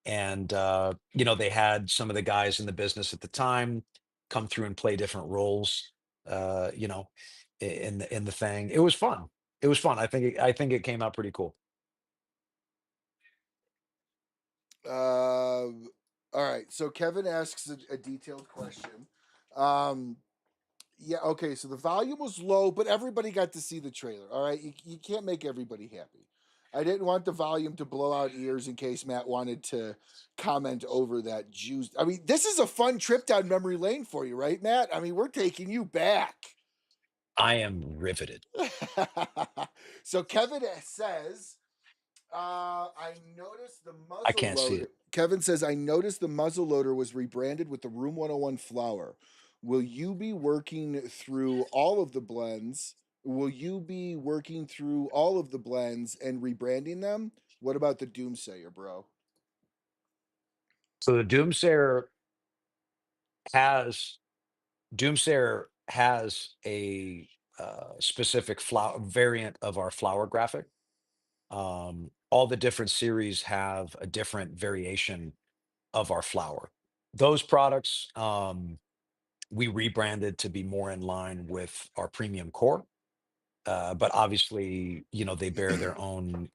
And they had some of the guys in the business at the time come through and play different roles. Uh, you know, in the thing. It was fun. It was fun. I think it came out pretty cool. All right. So Kevin asks a detailed question. Um, yeah. Okay. So the volume was low, but everybody got to see the trailer. All right. You can't make everybody happy. I didn't want the volume to blow out ears in case Matt wanted to comment over that juice. I mean, this is a fun trip down memory lane for you, right, Matt? I mean, we're taking you back. I am riveted. So Kevin says, I noticed the I muzzle can't see loader. it. Kevin says, I noticed the muzzle loader was rebranded with the Room 101 flower. will you be working through all of the blends? Will you be working through all of the blends and rebranding them? What about the Doomsayer, bro? So the has Doomsayer has a specific flower variant of our flower graphic. All the different series have a different variation of our flower. Those products we rebranded to be more in line with our premium core. But obviously, they bear their own,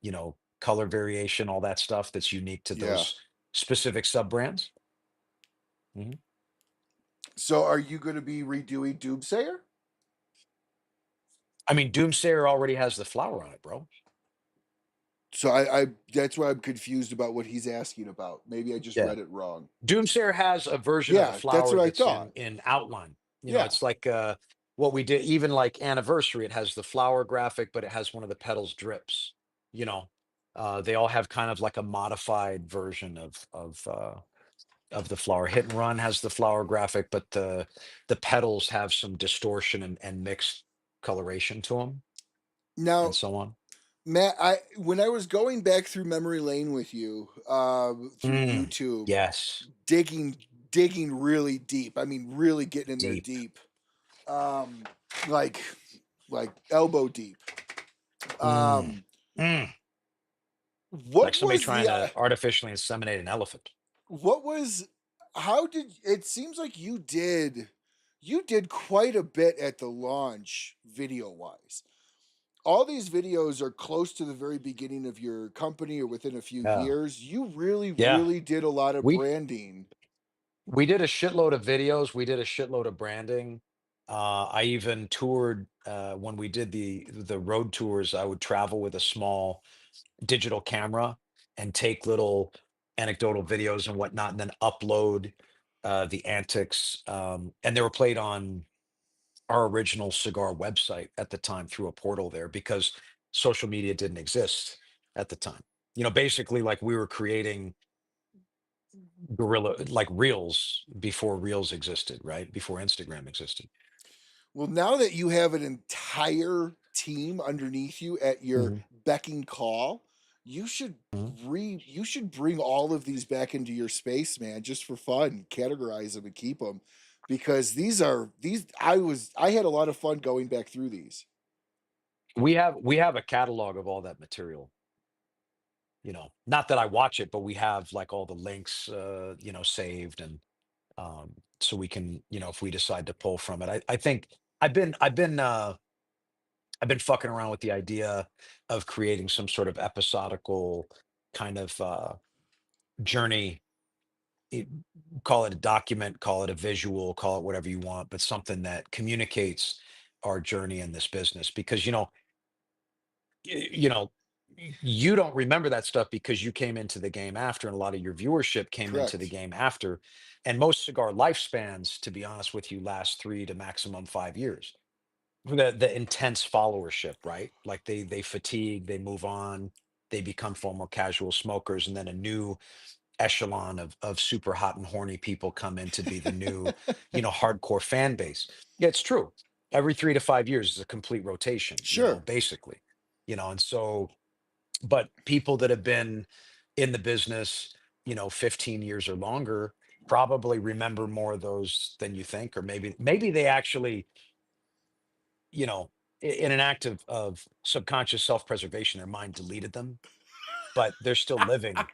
color variation, all that stuff that's unique to Yeah. those specific sub brands. Mhm. So are you going to be redoing Doomsayer? I mean, Doomsayer already has the flower on it, bro. So I that's why I'm confused about what he's asking about. Maybe I just Yeah. read it wrong. Doomsayer has a version of the Yeah, that's flower what I that's thought. in outline. Yeah. It's like what we did, even like anniversary, it has the flower graphic, but it has one of the petals drips. You know, they all have kind of like a modified version of the flower. Hit and Run has the flower graphic, but the petals have some distortion and mixed coloration to them, and Now, so on. Matt, I when I was going back through memory lane with you, through Mm, YouTube, yes, digging digging really deep. I mean, really getting in there deep. deep. Um, like elbow deep. Mm, Um, mm. Like what somebody was trying the to artificially inseminate an elephant. what was how did it seems like you did quite a bit at the launch video wise. All these videos are close to the very beginning of your company or within a few Yeah, years. You really, yeah. really did a lot of We branding. we did a shitload of videos. We did a shitload of branding. I even toured when we did the road tours. I would travel with a small digital camera and take little anecdotal videos and whatnot, and then upload the antics. And they were played on our original cigar website at the time through a portal there because social media didn't exist at the time. Basically, like we were creating guerrilla like reels before reels existed, right? Before Instagram existed. Well, now that you have an entire team underneath you at your Mhm, becking call, you should mhm. you should bring all of these back into your space, man, just for fun. Categorize them and keep them because these I had a lot of fun going back through these. We have a catalog of all that material. Not that I watch it, but we have like all the links, saved, and so we can, if we decide to pull from it. I think I've been fucking around with the idea of creating some sort of episodical kind of journey. it- Call it a document, call it a visual, call it whatever you want, but something that communicates our journey in this business. Because you don't remember that stuff because you came into the game after, and a lot of your viewership came into the Correct. game after. And most cigar lifespans, to be honest with you, last 3 to maximum 5 years. The intense followership, right? Like they fatigue, they move on, they become former casual smokers, and then a new echelon of super hot and horny people come in to be the new, hardcore fan base. Yeah, it's true. Every 3 to 5 years is a complete rotation, Sure. basically. And so, but people that have been in the business, 15 years or longer probably remember more of those than you think, or maybe they actually, you know, in an act of subconscious self-preservation, their mind deleted them, but they're still living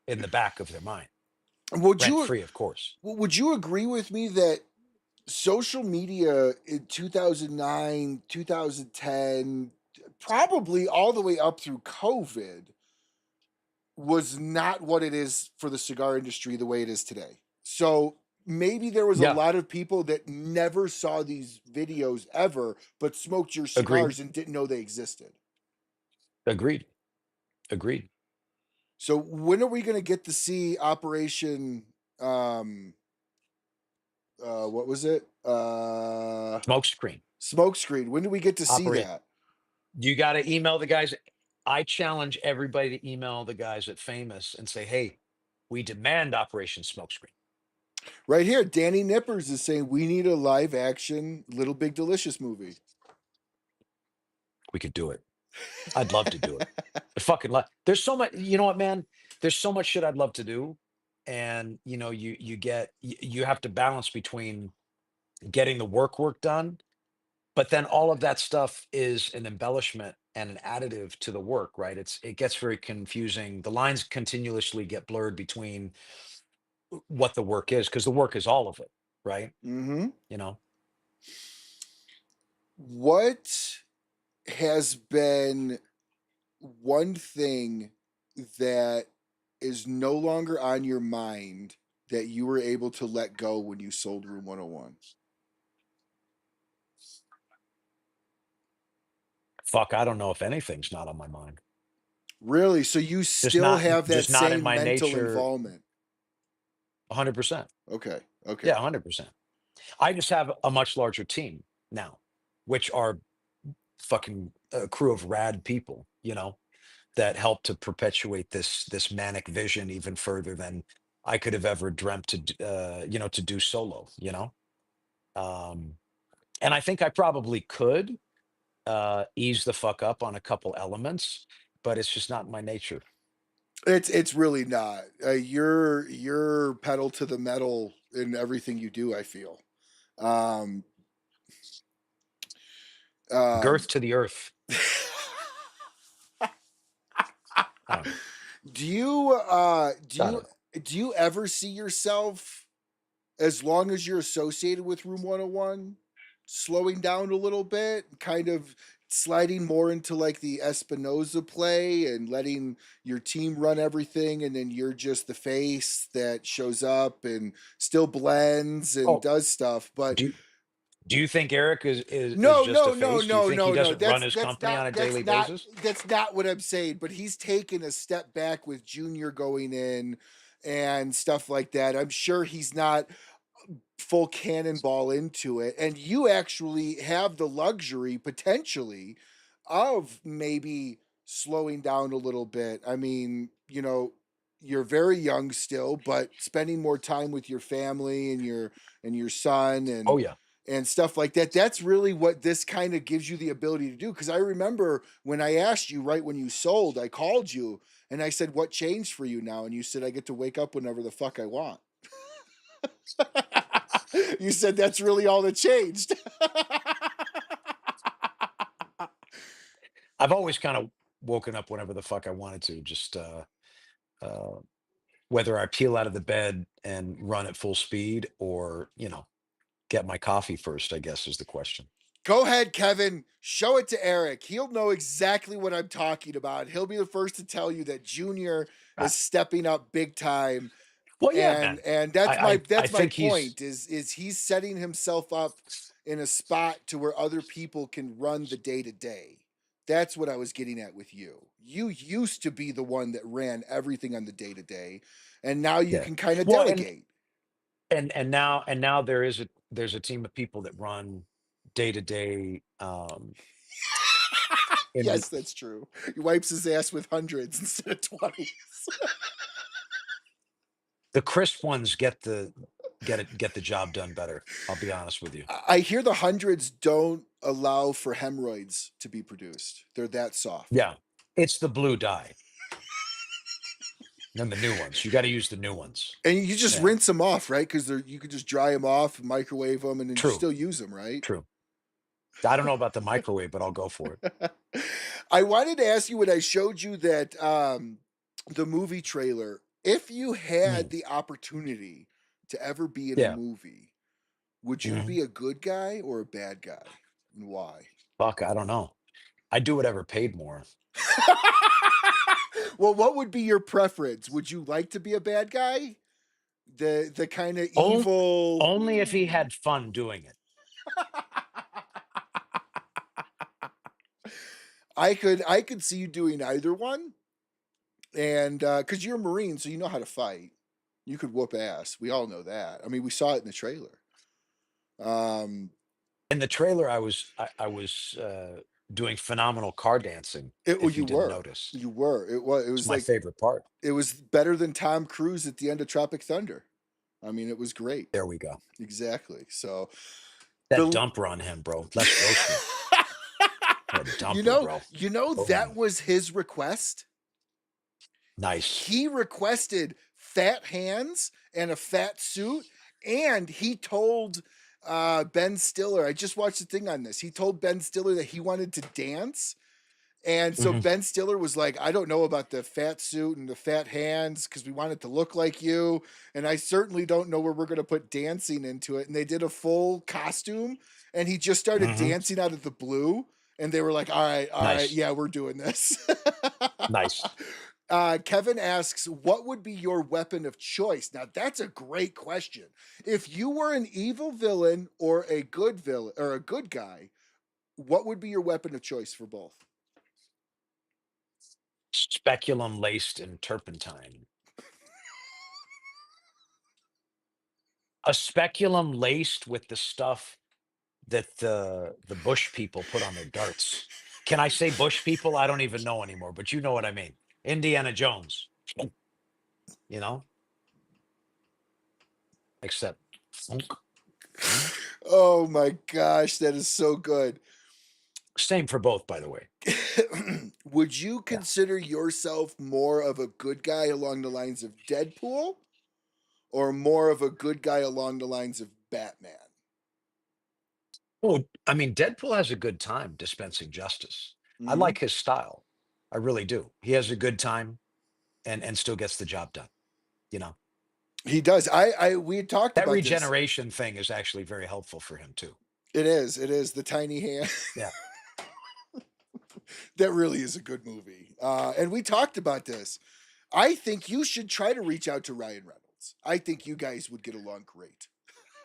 in the back of their mind, Would rent you free, of course. would you agree with me that social media in 2009, 2010, probably all the way up through COVID was not what it is for the cigar industry the way it is today. So maybe there was a Yeah, lot of people that never saw these videos ever, but smoked your agreed, cigars and didn't know they existed. agreed, agreed. So when are we going to get to see Operation um what was it? Smoke screen, Smokescreen. When do we get to see operate. that? You got to email the guys. I challenge everybody to email the guys at Famous and say, hey, we demand Operation Smokescreen. Right here, Danny Nippers is saying we need a live action Little Big Delicious movie. We could do it. I'd love to do it. I fucking love. There's so much. You know what, man? There's so much shit I'd love to do, and you have to balance between getting the work done, but then all of that stuff is an embellishment and an additive to the work, right? It gets very confusing. The lines continuously get blurred between what the work is, because the work is all of it, right? Mm-hmm. You know, What has been one thing that is no longer on your mind that you were able to let go when you sold Room 101? fuck, I don't know if anything's not on my mind. Really? So you Just still not, have that just not in same my mental nature. involvement? 100%. Okay. Okay. Yeah, 100%. I just have a much larger team now, which are fucking a crew of rad people, that help to perpetuate this manic vision even further than I could have ever dreamt to do solo, and I think I probably could ease the fuck up on a couple elements, but it's just not my nature. It's really not. You're pedal to the metal in everything you do, I feel. Um, Girth um, to the earth. I don't know. do you I don't know. do you ever see yourself, as long as you're associated with Room 101, slowing down a little bit, kind of sliding more into like the Espinoza play and letting your team run everything, and then you're just the face that shows up and still blends and Oh, does stuff? But do you, do you think Eric is no, just a no, no, face? Do you no, think he no, no. doesn't run his company on a daily basis? That's not what I'm saying. But he's taken a step back with Junior going in and stuff like that. I'm sure he's not full cannonball into it, and you actually have the luxury potentially of maybe slowing down a little bit. I mean, you're very young still, but spending more time with your family and your son Oh and yeah. stuff like that. That's really what this kind of gives you the ability to do. Because I remember when I asked you right when you sold, I called you and I said, "What changed for you now?" And you said, "I get to wake up whenever the fuck I want." You said that's really all that changed. I've always kind of woken up whenever the fuck I wanted to. Just uh, whether I peel out of the bed and run at full speed, or get my coffee first, I guess is the question. Go ahead, Kevin. Show it to Eric. He'll know exactly what I'm talking about. He'll be the first to tell you that Junior Uh, is stepping up big time. well, yeah, And man. that's I my think he's point is he's setting himself up in a spot to where other people can run the day to day. That's what I was getting at with you. You used to be the one that ran everything on the day to day, and now you yeah. can kind of Well, and delegate. and now there's a team of people that run day to day. In the Yes, that's true. He wipes his ass with hundreds instead of 20s. the crisp ones get the job done better. I'll be honest with you. I hear the hundreds don't allow for hemorrhoids to be produced. They're that soft. Yeah, it's the blue dye. And the new ones. You got to use the new ones. And you just Yeah. rinse them off, right? Because you could just dry them off, microwave them, and then you True. still use them, right? True. I don't know about the microwave, but I'll go for it. I wanted to ask you when I showed you that the movie trailer, if you had Mm, the opportunity to ever be in a yeah. movie, would you Mhm. be a good guy or a bad guy? And why? Fuck, I don't know. I'd do whatever paid more. Well, what would be your preference? Would you like to be a bad guy? The kind of On- evil. Only if he had fun doing it. I could see you doing either one. And because you're a Marine, so you know how to fight. You could whoop ass. We all know that. I mean, we saw it in the trailer. Um, In the trailer, I was doing phenomenal car dancing. well, If you you didn't were. notice, You were. It it's was my like favorite part. it was better than Tom Cruise at the end of Tropic Thunder. I mean, it was great. There we go. Exactly. So That the dumper on him, bro. Let's roast him. That dumper, you know, bro. that Boom. was his request. Nice. He requested fat hands and a fat suit, and he told Ben Stiller, I just watched the thing on this. He told Ben Stiller that he wanted to dance. And so Mhm. Ben Stiller was like, I don't know about the fat suit and the fat hands because we want it to look like you. And I certainly don't know where we're going to put dancing into it. And they did a full costume and he just started Mhm. dancing out of the blue. And they were like, all right, Nice. yeah, we're doing this. Nice. Kevin asks, what would be your weapon of choice? Now, that's a great question. If you were an evil villain or a good villain or a good guy, what would be your weapon of choice for both? Speculum laced in turpentine. A speculum laced with the stuff that the bush people put on their darts. Can I say bush people? I don't even know anymore, but you know what I mean. Indiana Jones. You know? Except funk. Oh my gosh, that is so good. Same for both, by the way. Would you consider yourself more of a good guy along the lines of Deadpool or more of a good guy along the lines of Batman? Oh, I mean, Deadpool has a good time dispensing justice. I Mhm. like his style. I really do. He has a good time and still gets the job done. You know, He does. We had talked that about this. regeneration thing is actually very helpful for him too. It is the tiny hand. Yeah. That really is a good movie. And we talked about this. I think you should try to reach out to Ryan Reynolds. I think you guys would get along great.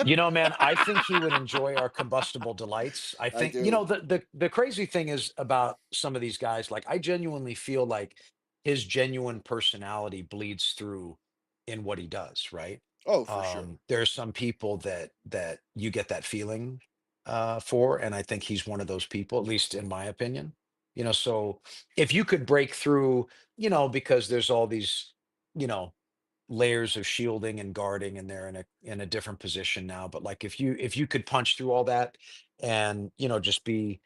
You know, man, I think he would enjoy our combustible delights. I I think, do. the crazy thing is about some of these guys, like I genuinely feel like his genuine personality bleeds through in what he does, right? Oh, for sure. There's some people that you get that feeling for, and I think he's one of those people, at least in my opinion. So if you could break through, because there's all these, you know, layers of shielding and guarding and they're in a different position now, but like if you could punch through all that and just be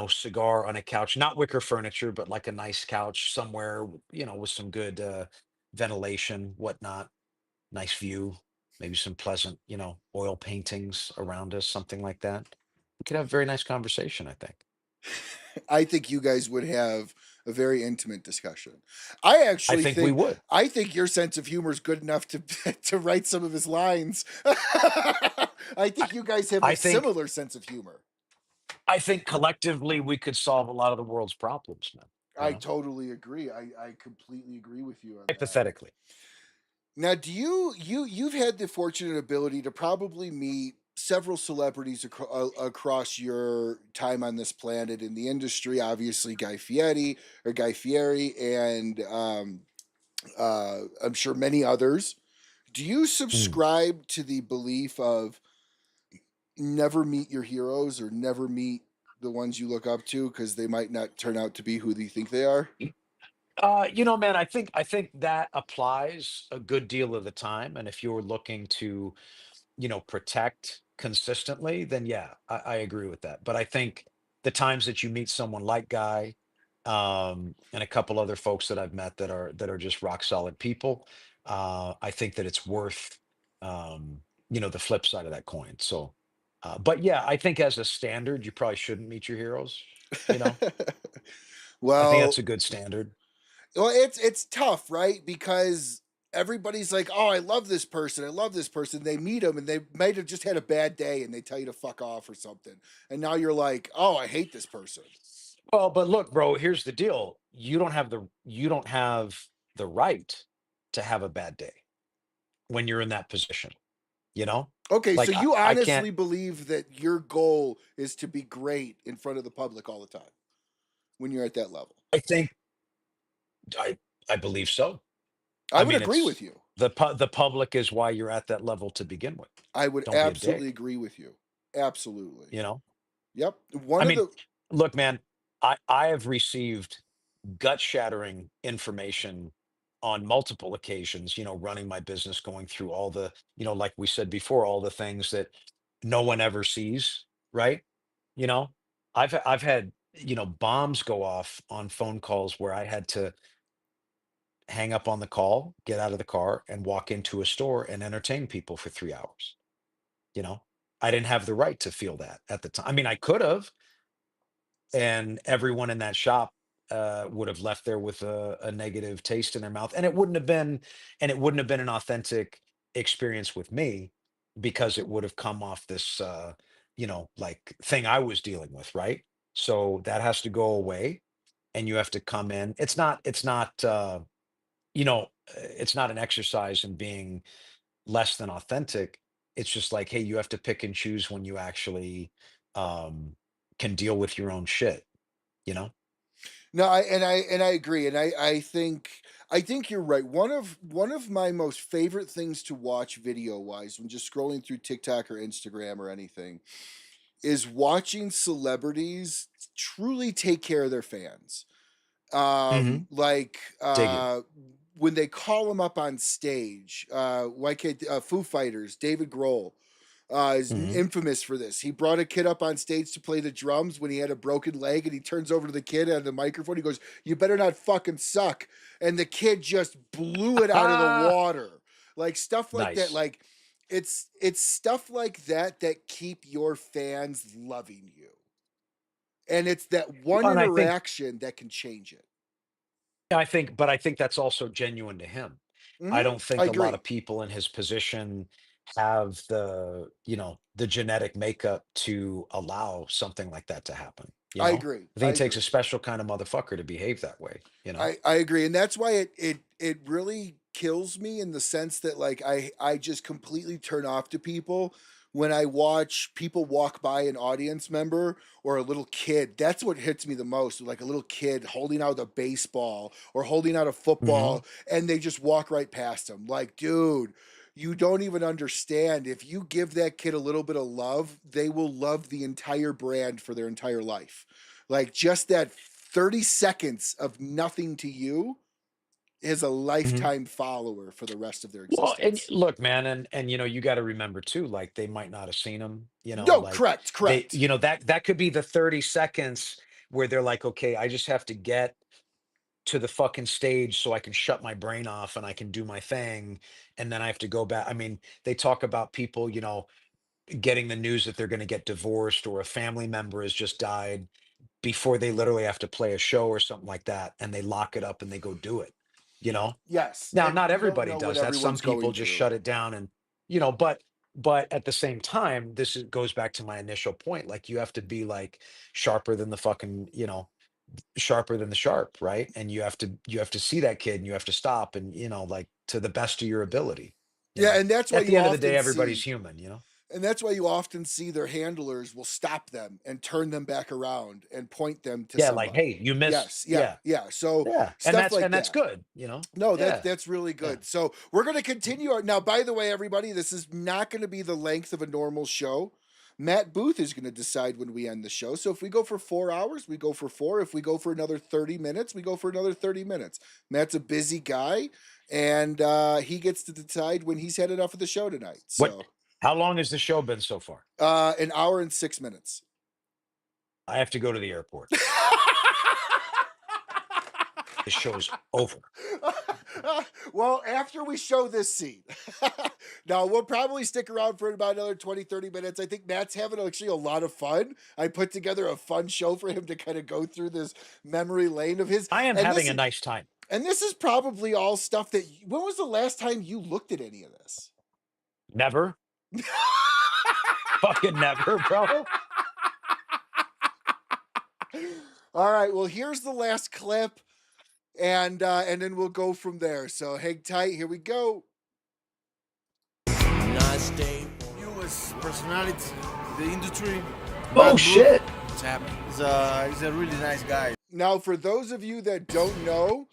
cigar on a couch, not wicker furniture, but like a nice couch somewhere, with some good ventilation, whatnot, nice view, maybe some pleasant oil paintings around us, something like that, we could have a very nice conversation, I think. I think you guys would have a very intimate discussion. I I actually think we think would. I think your sense of humor is good enough to to write some of his lines. I think you guys have I a think similar sense of humor. I think collectively we could solve a lot of the world's problems, man. I totally agree. I completely agree with you on that. Hypothetically. Now, do you've had the fortunate ability to probably meet several celebrities across your time on this planet in the industry? Obviously, Guy Fieri, and I'm sure many others. Do you Mm. subscribe to the belief of never meet your heroes or never meet the ones you look up to because they might not turn out to be who you think they are? Man, I think that applies a good deal of the time. And if you're looking to, protect consistently, then yeah, I agree with that. But I think the times that you meet someone like Guy, and a couple other folks that I've met that are just rock solid people, I think that it's worth, the flip side of that coin. So, but yeah, I think as a standard, you probably shouldn't meet your heroes. You know, I think that's Well, a good standard. it's tough, right? Because everybody's like, "Oh, I love this person. I love this person." They meet them, and they might have just had a bad day, and they tell you to fuck off or something. And now you're like, "Oh, I hate this person." Well, but look, bro, here's the deal. You don't have the right to have a bad day when you're in that position, you know? Okay, so Like you I can't honestly believe that your goal is to be great in front of the public all the time when you're at that level. I think I I believe so. I I would mean, agree with you. the public is why you're at that level to begin with. I would Don't be a absolutely dick, agree with you. Absolutely. you know? Yep. I One of mean, the look, man, I have received gut shattering information on multiple occasions, running my business, going through all the, like we said before, all the things that no one ever sees, right? You know, I've had, bombs go off on phone calls where I had to hang up on the call, get out of the car, and walk into a store and entertain people for 3 hours. You know, I didn't have the right to feel that at the time. I mean, I could have, and everyone in that shop would have left there with a negative taste in their mouth, and it wouldn't have been an authentic experience with me, because it would have come off this, like, thing I was dealing with, right? So that has to go away, and you have to come in. You know, it's not an exercise in being less than authentic. It's just like, hey, you have to pick and choose when you actually um, can deal with your own shit, you know? No, I agree, and I think you're right. One of my most favorite things to watch video wise when just scrolling through TikTok or Instagram or anything is watching celebrities truly take care of their fans. Hmm. Like Dig it. when they call them up on stage, Foo Fighters, David Grohl. Is Hmm. infamous for this. He brought a kid up on stage to play the drums when he had a broken leg, and he turns over to the kid at the microphone. He goes, "You better not fucking suck," and the kid just blew it out of the Ah, water. Like stuff like that. nice. Like it's stuff like that that keep your fans loving you, and it's that one Well, and interaction that can change it. but I think that's also genuine to him. I don't I think a lot agree. of people in his position have the genetic makeup to allow something like that to happen, you I know? agree. I I think it takes a agree. special kind of motherfucker to behave that way, you know? I agree, and that's why it really kills me in the sense that like I just completely turn off to people when I watch people walk by an audience member or a little kid. That's what hits me the most. Like a little kid holding out a baseball or holding out a Mhm. football, and they just walk right past them. Like, dude, you don't even understand. If you give that kid a little bit of love, they will love the entire brand for their entire life. Like just that 30 seconds of nothing to you is a Mhm. lifetime follower for the rest of their Well, and existence. look, man, and you got to remember too, like they might not have seen him, No, like correct, they, correct. that could be the 30 seconds where they're like, okay, I just have to get to the fucking stage so I can shut my brain off and I can do my thing, and then I have to go back. I mean, they talk about people, getting the news that they're going to get divorced or a family member has just died before they literally have to play a show or something like that, and they lock it up and they go do it, you know? Yes, Now, and not you don't everybody know what does that. Some everyone's people going just through. shut it down, and but at the same time, goes back to my initial point. Like, you have to be like sharper than the fucking, sharper than the sharp, right? And you have to see that kid, and you have to stop, and like, to the best of your ability, you Yeah, know. and that's why At the you end of the day, often everybody's see human. their handlers will stop them and turn them back around and point them to Yeah, like, somebody. hey, you missed. Yes, yeah, Yeah, yeah. So yeah, and stuff that's like and that's that. good. No, Yeah, that's really yeah. good. So we're gonna continue now. By the way, everybody, this is not gonna be the length of a normal show. Matt Booth is gonna decide when we end the show. So if we go for 4 hours, we go for four. If we go for another 30 minutes, we go for another 30 minutes. Matt's a busy guy, and he gets to decide when he's had enough of the show tonight. What? So How long has the show been so far? an hour and 6 minutes. I have to go to the airport. The show's over. Well, after we show this scene, now we'll probably stick around for about another 20, 30 minutes. I think Matt's having actually a lot of fun. I put together a fun show for him to kind of go through this memory lane of his. I am And having this a is nice time. and this is probably all stuff that when was the last time you looked at any of this? Never, fucking never, bro. All right, well, here's the last clip, and then we'll go from there. So hang tight. Here we go. Newest personality in the industry. Oh Matt Booth. shit. What's happening? He's a really nice guy. Now, for those of you that don't know,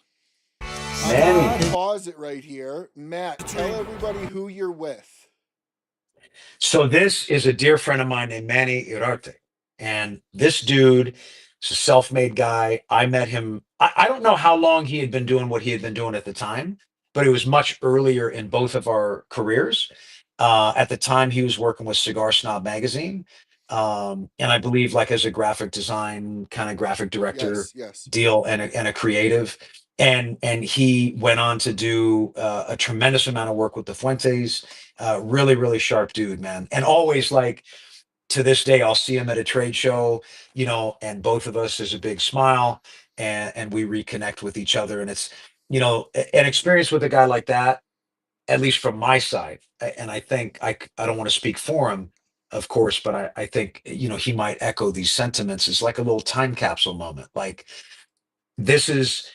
I'm Manny. gonna pause it right here. Matt, tell everybody who you're with. So this is a dear friend of mine named Manny Irarte, and this dude is a self-made guy. I met him I don't know how long he had been doing what he had been doing at the time, but it was much earlier in both of our careers. At the time, he was working with Cigar Snob magazine, and I believe like as a graphic design kind of graphic director Yes, yes. deal and a creative. And he went on to do a tremendous amount of work with the Fuentes. Really, really sharp dude, man, and always like to this day, I'll see him at a trade show, and both of us is a big smile, and we reconnect with each other. And it's, an experience with a guy like that, at least from my side. And I think I don't want to speak for him, of course, but I think, he might echo these sentiments. It's like a little time capsule moment. Like this is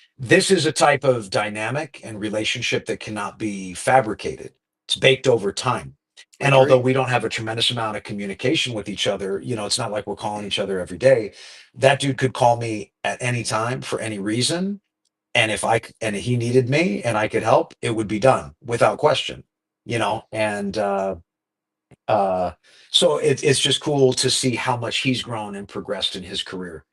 a type of dynamic and relationship that cannot be fabricated. It's baked over time. And although Agreed. we don't have a tremendous amount of communication with each other, it's not like we're calling each other every day. That dude could call me at any time for any reason. And and he needed me and I could help, it would be done without question, and uh so it's just cool to see how much he's grown and progressed in his career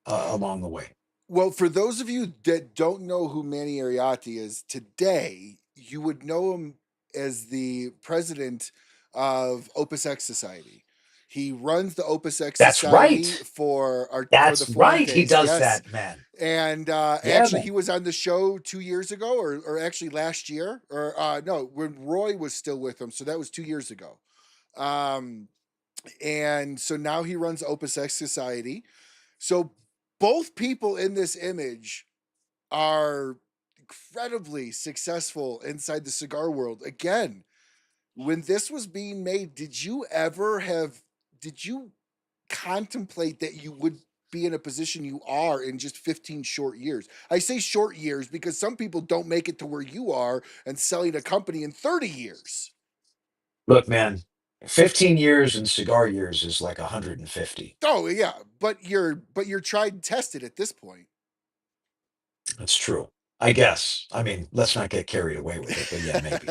along the way. Well, for those of you that don't know who Manny Ariotti is today, you would know him as the president of Opus X Society. He runs the Opus X That's Society right. for the That's right. He Fuentes, does yes. that, man. And Yeah, actually, man. he was on the show 2 years ago, or actually last year, or no, when Roy was still with him. So that was 2 years ago. Um, and so now he runs Opus X Society. So both people in this image are incredibly successful inside the cigar world. Again, when this was being made, did you contemplate that you would be in a position you are in just 15 short years? I say short years because some people don't make it to where you are and selling a company in 30 years. Look, man, 15 years in cigar years is like 150. Oh yeah, but you're tried and tested at this point. That's true. I guess. I mean, let's not get carried away with it, but yeah, maybe.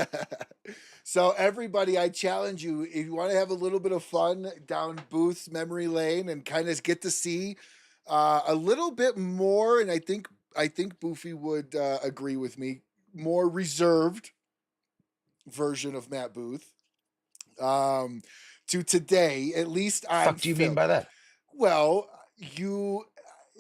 So everybody, I challenge you, if you want to have a little bit of fun down Booth's memory lane and kind of get to see a little bit more, and I think Boofy would agree with me, more reserved version of Matt Booth. Um, to today, at least on Fuck do you mean film. by that? Well, you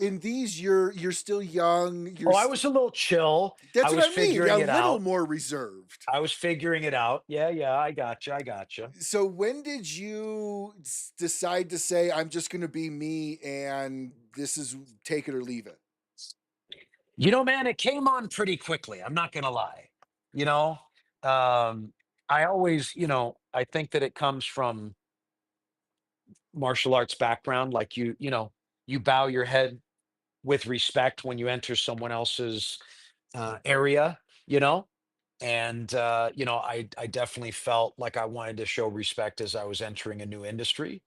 in these you're still young. Oh, I was a little chill. I That's was what I mean. A figuring it little out. more reserved. I was figuring it out. Yeah, yeah, I gotcha. I gotcha. So when did you decide to say I'm just going to be me and this is take it or leave it? Man, it came on pretty quickly. I'm not gonna lie. You know, I always, I think that it comes from martial arts background. Like you bow your head with respect when you enter someone else's area. You know, and I definitely felt like I wanted to show respect as I was entering a new industry,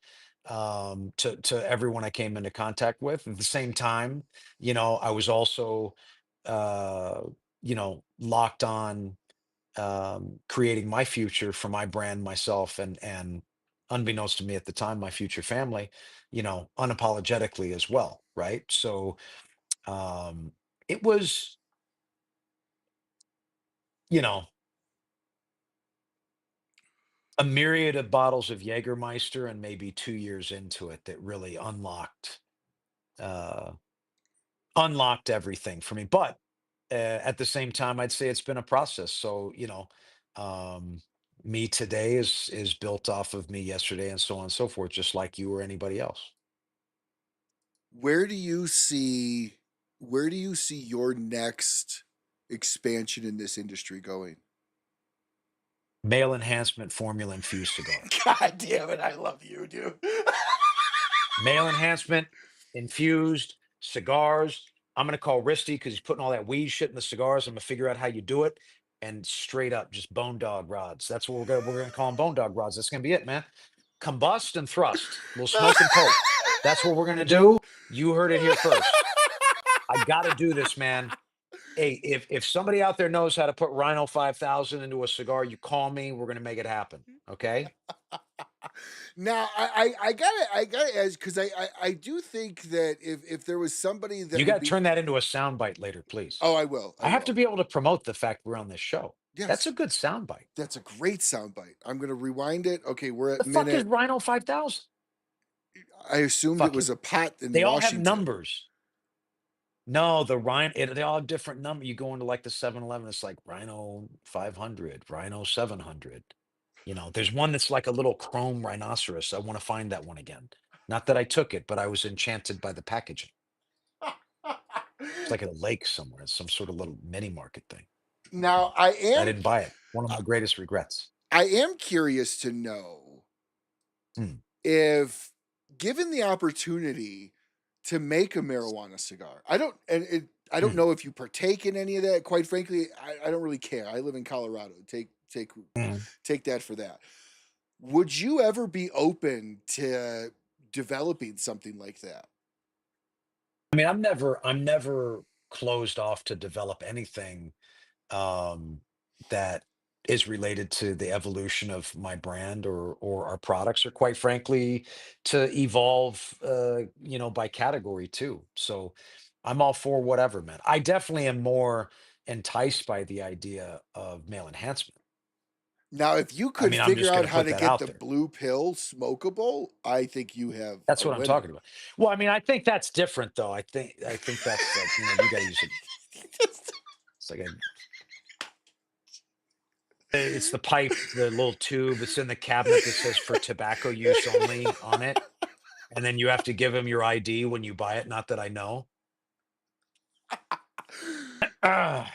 to everyone I came into contact with. At the same time, I was also uh locked on creating my future for my brand, myself, and unbeknownst to me at the time, my future family, unapologetically as well, right? So it was, you know a myriad of bottles of Jägermeister and maybe 2 years into it that really uh, unlocked everything for me. But at the same time, I'd say it's been a process. So um, me today is built off of me yesterday, and so on and so forth, just like you or anybody else. Where do you see where do you see your next expansion in this industry going? Male enhancement formula infused cigar. God damn it, I love you, dude. Male enhancement infused cigars. I'm gonna call Risty because he's putting all that weed shit in the cigars. I'm gonna figure out how you do it, and straight up just bone dog rods. That's what we're gonna call them, bone dog rods. That's gonna be it, man. Combust and thrust, little smoke and poke. That's what we're gonna do. You heard it here first. I gotta do this, man. Hey, if somebody out there knows how to put Rhino 5000 into a cigar, you call me. We're gonna make it happen. Okay. Now I gotta ask because I do think that if there was somebody that You would got to be turn that into a soundbite later, please. oh I will I have to be able to promote the fact we're on this show. That's yes a good soundbite. that's a great soundbite. I'm gonna rewind it. Okay, we're The at fuck is minute. Rhino 5000? I assumed it Fuck was it. a pot in They all have Washington. numbers. No, the Rhino, they all have different number. You go into like the 7-Eleven, it's like Rhino 500, Rhino 700. You know, there's one that's like a little chrome rhinoceros. I want to find that one again. Not that I took it, but I was enchanted by the packaging. It's like at a lake somewhere. It's some sort of little mini market thing. Now I didn't buy it. One of my greatest regrets. I am curious to know if given the opportunity to make a marijuana cigar, I don't know if you partake in any of that. Quite frankly, I don't really care. I live in Colorado. Take that for that. Would you ever be open to developing something like that? I mean, I'm never closed off to develop anything that is related to the evolution of my brand or our products, or quite frankly, to evolve, by category too. So I'm all for whatever, man. I definitely am more enticed by the idea of male enhancement. Now, if you I could mean, I'm figure just out going to how put to that get out the there. blue pill smokable, I think you have That's a what I'm winner. talking about. Well, I mean, I think that's different though. I think that's like, you got to use it. It's like it's the pipe, the little tube. It's in the cabinet that says for tobacco use only on it. And then you have to give him your ID when you buy it. Not that I know. Ah,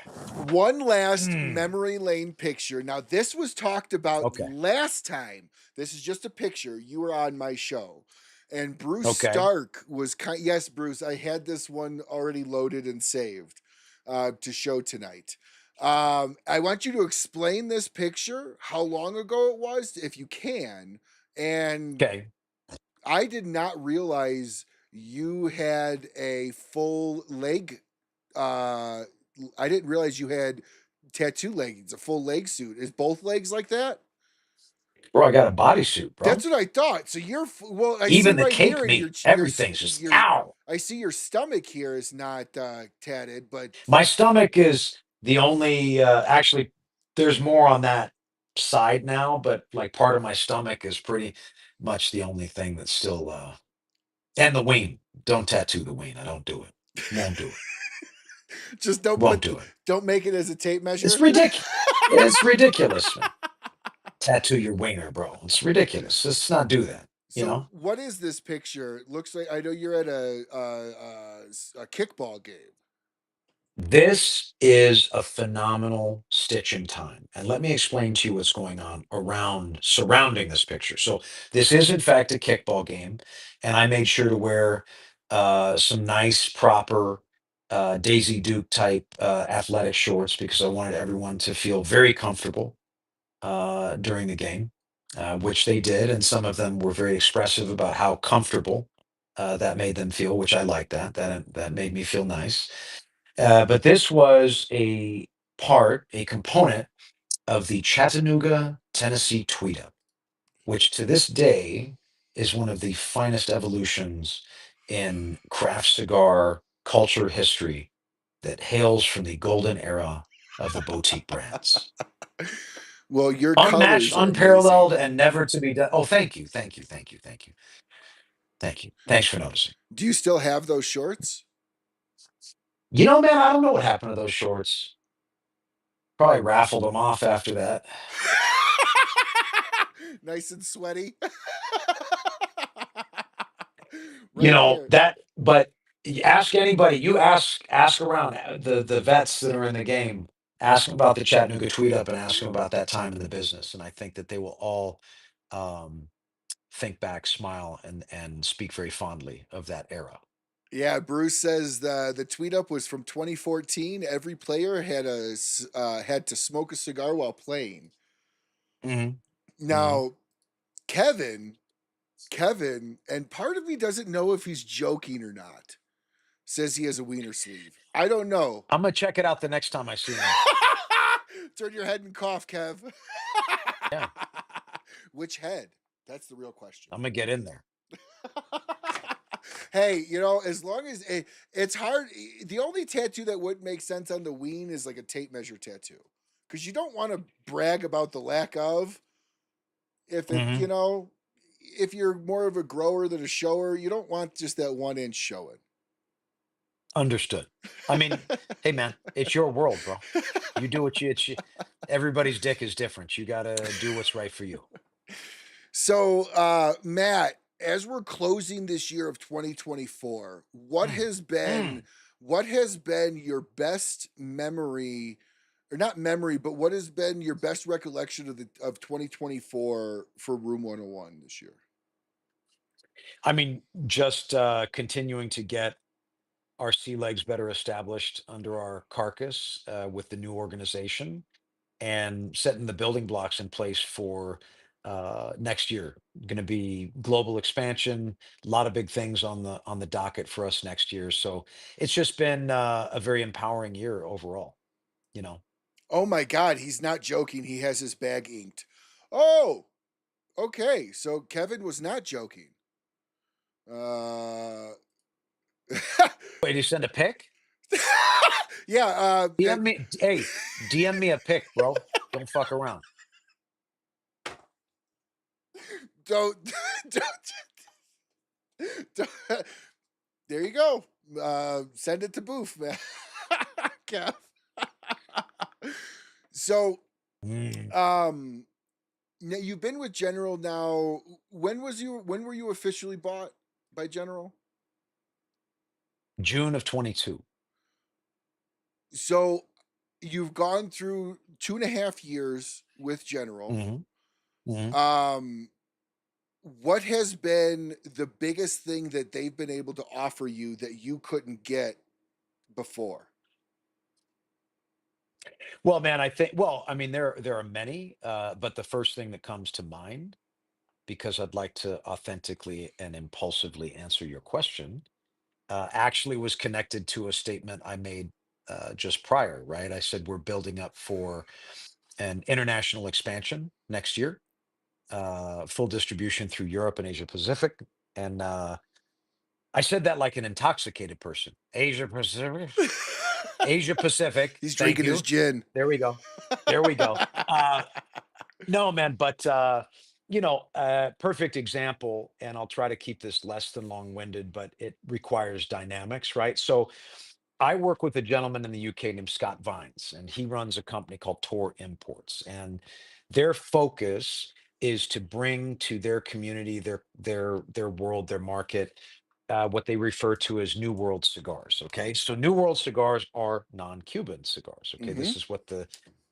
One last mm, memory lane picture. Now, this was talked about okay. last time. This is just a picture. You were on my show. And Bruce Okay. Stark was yes, Bruce, I had this one already loaded and saved to show tonight. I want you to explain this picture, how long ago it was, if you can. And Okay. I did not realize you had a full leg. I didn't realize you had tattoo leggings, a full leg suit. Is both legs like that? Bro, I got a bodysuit, That's bro. what I thought. So you're well. I see Even the right here cake in meat, everything's just ow. I see your stomach here is not tatted, but My stomach is the only, actually, there's more on that side now, but like part of my stomach is pretty much the only thing that's still, and the wing. Don't tattoo the wing. I don't do it. Won't do it. just Won't do it. don't make it as a tape measure. It's ridiculous. It's ridiculous, man. Tattoo your wiener, bro. It's ridiculous. Let's not do that. So what is this picture? It looks like I know you're at a kickball game. This is a phenomenal stitch in time. And let me explain to you what's going on surrounding this picture. So this is in fact a kickball game, and I made sure to wear some nice, proper Daisy Duke type athletic shorts because I wanted everyone to feel very comfortable during the game, which they did, and some of them were very expressive about how comfortable that made them feel, which I like that. That made me feel nice. But this was a component of the Chattanooga, Tennessee tweet up, which to this day is one of the finest evolutions in craft cigar culture history that hails from the golden era of the boutique brands. Well, your Unmatched, colors are unparalleled, amazing. and never to be done. Oh, thank you. Thank you. Thank you. Thank you. Thank you. Thanks for noticing. Do you still have those shorts? You know, man, I don't know what happened to those shorts. Probably raffled them off after that. Nice and sweaty. But ask anybody, ask around the vets that are in the game, ask them about the Chattanooga tweet up and ask them about that time in the business. And I think that they will all think back, smile, and speak very fondly of that era. Yeah, Bruce says the tweet up was from 2014. Every player had to smoke a cigar while playing. Mm-hmm. Now, Kevin, and part of me doesn't know if he's joking or not. Says he has a wiener sleeve. I don't know. I'm gonna check it out the next time I see him. Turn your head and cough, Kev. Yeah. Which head? That's the real question. I'm gonna get in there. Hey, as long as it's hard. The only tattoo that would make sense on the ween is like a tape measure tattoo, because you don't want to brag about the lack of. If it, Mhm. if you're more of a grower than a shower, you don't want just that 1 inch showing. Understood. I mean, hey man, it's your world, bro. You do what everybody's dick is different. You gotta do what's right for you. So, Matt, as we're closing this year of 2024, Mm. what has been your best memory, or not memory, but what has been your best recollection of 2024 for Room 101 this year? I mean, just continuing to get our sea legs better established under our carcass with the new organization and setting the building blocks in place for next year. Going to be global expansion, a lot of big things on the docket for us next year. So it's just been a very empowering year overall. You know, Oh my God, he's not joking. He has his bag inked. Oh, okay. So Kevin was not joking. Uh, wait, you send a pic? yeah. DM me, hey, DM me a pic, bro. Don't fuck around. Don't, don't, there you go. Send it to Booth, man. Kev. So, Mm. now you've been with General now. When were you officially bought by General? June of 22. So you've gone through 2.5 years with General. Hmm. Hmm. What has been the biggest thing that they've been able to offer you that you couldn't get before? Well, man, I think. Well, I mean, there are many, but the first thing that comes to mind, because I'd like to authentically and impulsively answer your question, actually was connected to a statement I made just prior. Right, I said we're building up for an international expansion next year, full distribution through Europe and Asia Pacific, and I said that like an intoxicated person. Asia Pacific. Asia Pacific. He's Thank drinking his you. gin. There we go. There we go. No, man, but perfect example, and I'll try to keep this less than long-winded, but it requires dynamics, right? So I work with a gentleman in the UK named Scott Vines, and he runs a company called Tor Imports, and their focus is to bring to their community, their world, their market, what they refer to as New World cigars. Okay, so New World cigars are non-Cuban cigars. Okay, Mm-hmm. this is what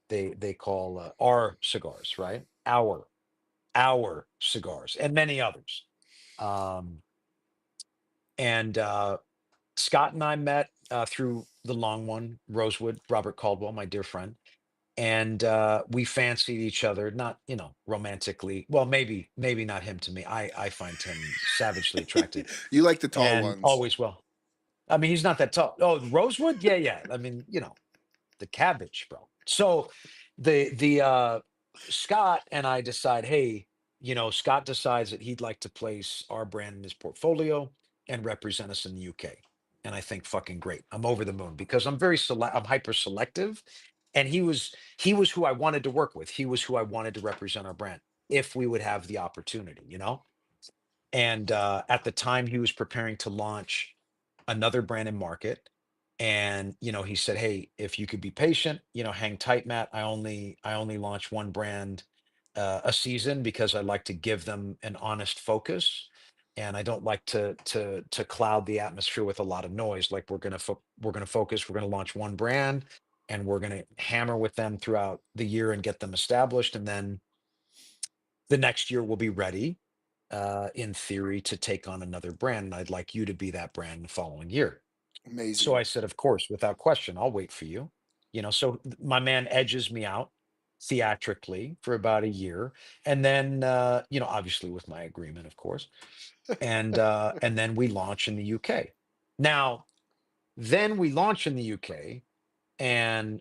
they call our cigars, right? Our cigars, and many others. Um, and Scott and I met through the long one, Rosewood, Robert Caldwell, my dear friend, and we fancied each other, not romantically. Well, maybe not him to me. I find him savagely attractive, You like the tall and ones. always will. I mean, he's not that tall. Oh, Rosewood, yeah, yeah. I mean, the cabbage, bro. So the Scott and I decide, hey, Scott decides that he'd like to place our brand in his portfolio and represent us in the UK. And I think fucking great. I'm over the moon because I'm hyper selective. And he was who I wanted to work with. He was who I wanted to represent our brand if we would have the opportunity. And at the time he was preparing to launch another brand in market, and he said, hey, if you could be patient, hang tight, Matt. I only launch one brand a season because I like to give them an honest focus, and I don't like to cloud the atmosphere with a lot of noise. Like we're gonna focus, we're gonna launch one brand, and we're gonna hammer with them throughout the year and get them established, and then the next year we'll be ready, in theory, to take on another brand. And I'd like you to be that brand the following year. So Amazing. I said, of course, without question, I'll wait for you. So my man edges me out theatrically for about a year. And then, obviously with my agreement, of course. And then we launch in the UK. Now, then we launch in the UK, and